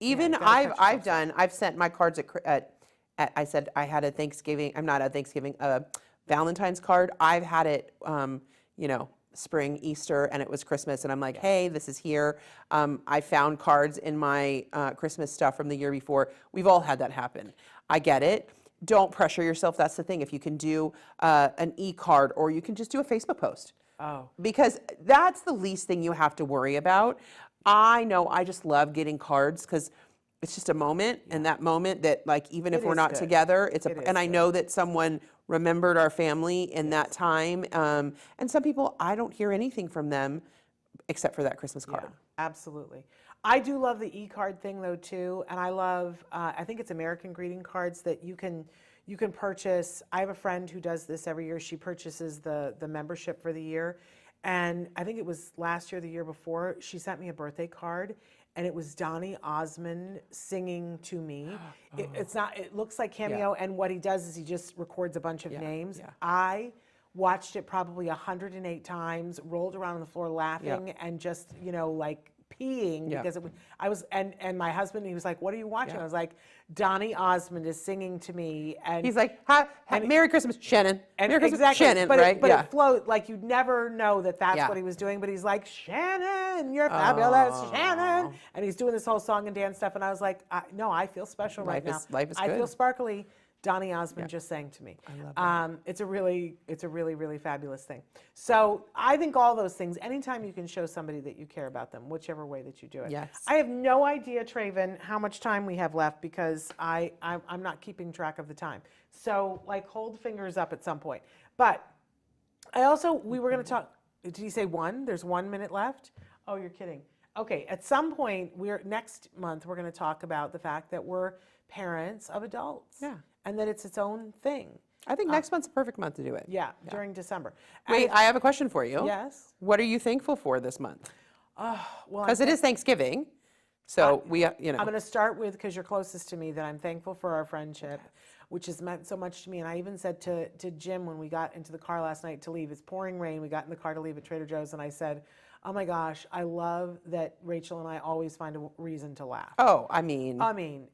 I've sent my cards I said I had a Valentine's card. I've had it, spring, Easter, and it was Christmas, and I'm like, hey, this is here. I found cards in my Christmas stuff from the year before. We've all had that happen. I get it. Don't pressure yourself. That's the thing. If you can do an e-card, or you can just do a Facebook post. Oh. Because that's the least thing you have to worry about. I know I just love getting cards because it's just a moment, and that moment that, like, even if we're not together, and I know that someone remembered our family in that time. And some people, I don't hear anything from them except for that Christmas card. Yeah, absolutely. I do love the e-card thing though too, and I love, I think it's American greeting cards that you can purchase. I have a friend who does this every year. She purchases the membership for the year. And I think it was last year, the year before, she sent me a birthday card, and it was Donny Osmond singing to me. It looks like Cameo, and what he does is he just records a bunch of names. Yeah. I watched it probably 108 times, rolled around on the floor laughing and just, like peeing because and my husband, he was like, what are you watching? I was like, Donny Osmond is singing to me, and he's like, Merry Christmas, Shannon. And Merry Christmas, exactly, Shannon, but right? But it flowed, like you'd never know that's what he was doing, but he's like, Shannon, you're fabulous, Shannon, and he's doing this whole song and dance stuff, and I was like, no, I feel special right now. Life is good. I feel sparkly. Donny Osmond just sang to me. I love that. It's a really, really fabulous thing. So I think all those things, anytime you can show somebody that you care about them, whichever way that you do it. Yes. I have no idea, Traven, how much time we have left because I'm not keeping track of the time. So hold fingers up at some point. But we were going to talk, did you say one? There's 1 minute left? Oh, you're kidding. Okay, at some point, next month, we're going to talk about the fact that we're parents of adults. Yeah. And that it's its own thing. I think next month's a perfect month to do it. Yeah, during December. Wait, I have a question for you. Yes. What are you thankful for this month? Well, because it is Thanksgiving. So I'm going to start with, because you're closest to me, that I'm thankful for our friendship, which has meant so much to me. And I even said to Jim when we got into the car last night to leave, it's pouring rain. We got in the car to leave at Trader Joe's, and I said, oh my gosh, I love that Rachel and I always find a reason to laugh. Oh, I mean,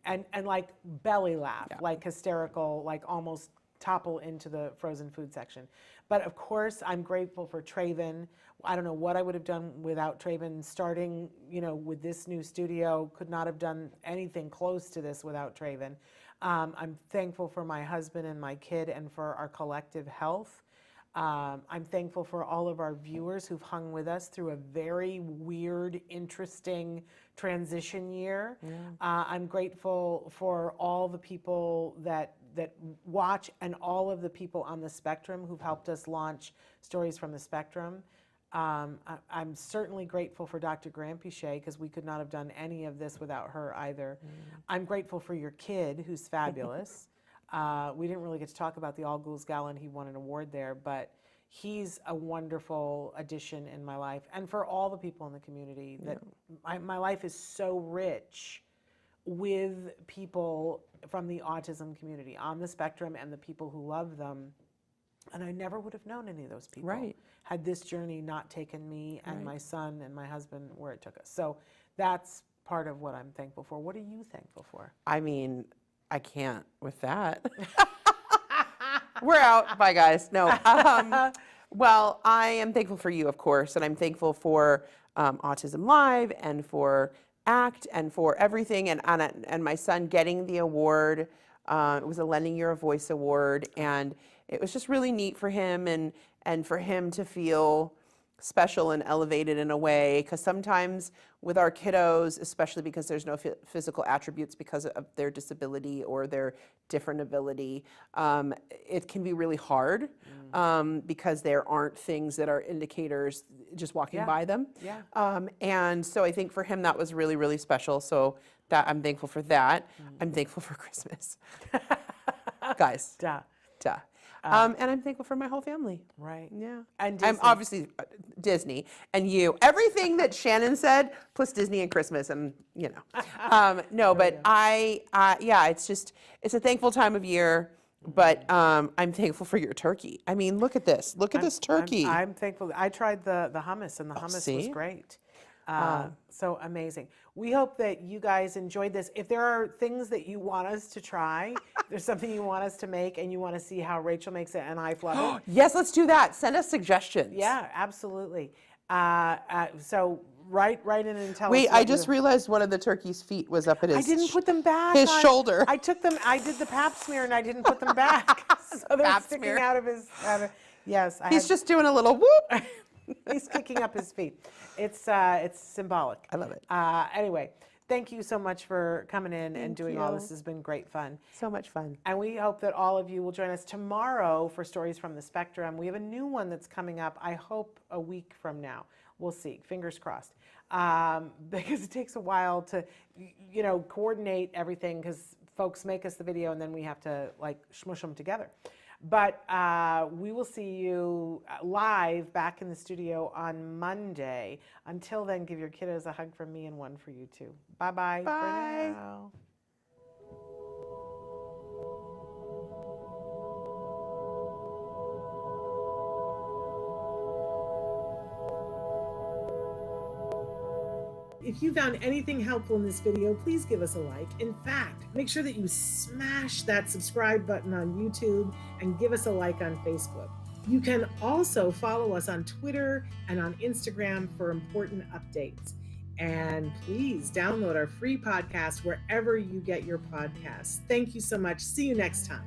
and like belly laugh, like hysterical, like almost topple into the frozen food section. But of course, I'm grateful for Traven. I don't know what I would have done without Traven. Starting, with this new studio, could not have done anything close to this without Traven. I'm thankful for my husband and my kid and for our collective health. I'm thankful for all of our viewers who've hung with us through a very weird, interesting transition year. Yeah. I'm grateful for all the people that watch and all of the people on the spectrum who've helped us launch Stories from the Spectrum. I'm certainly grateful for Dr. Grampiche, because we could not have done any of this without her either. I'm grateful for your kid, who's fabulous. We didn't really get to talk about the All Ghouls Gala, and he won an award there, but he's a wonderful addition in my life. And for all the people in the community, that my life is so rich with people from the autism community on the spectrum and the people who love them. And I never would have known any of those people had this journey not taken me and my son and my husband where it took us. So that's part of what I'm thankful for. What are you thankful for? I mean, I can't with that. We're out. Bye, guys. No. Well, I am thankful for you, of course, and I'm thankful for Autism Live and for ACT and for everything, and my son getting the award. It was a Lending Your Voice award, and it was just really neat for him and for him to feel special and elevated in a way, because sometimes with our kiddos, especially because there's no physical attributes because of their disability or their different ability, it can be really hard because there aren't things that are indicators just walking by them. And so I think for him that was really, really special. So that I'm thankful for that. I'm thankful for Christmas. Guys. Duh. And I'm thankful for my whole family. Right. Yeah. And I'm obviously Disney and you. Everything that Shannon said, plus Disney and Christmas, and no, but it's a thankful time of year. But I'm thankful for your turkey. I mean, look at this. Look at this turkey. I'm thankful. I tried the hummus, and the hummus was great. So amazing. We hope that you guys enjoyed this. If there are things that you want us to try, there's something you want us to make and you want to see how Rachel makes it and I fluff it. Yes, let's do that. Send us suggestions. Yeah, absolutely. So write in and tell us. Wait, I just realized one of the turkey's feet was up at his. I didn't put them back. His shoulder. I took them. I did the pap smear and I didn't put them back. So they're sticking out of his. Yes. He's just doing a little whoop. He's kicking up his feet. It's symbolic. I love it. Anyway, thank you so much for coming in and doing all this. Has been great fun. So much fun. And we hope that all of you will join us tomorrow for Stories from the Spectrum. We have a new one that's coming up, I hope, a week from now. We'll see. Fingers crossed. Because it takes a while to, coordinate everything, because folks make us the video and then we have to smush them together. But we will see you live back in the studio on Monday. Until then, give your kiddos a hug from me and one for you too. Bye-bye. Bye. For now. If you found anything helpful in this video, please give us a like. In fact, make sure that you smash that subscribe button on YouTube and give us a like on Facebook. You can also follow us on Twitter and on Instagram for important updates. And please download our free podcast wherever you get your podcasts. Thank you so much. See you next time.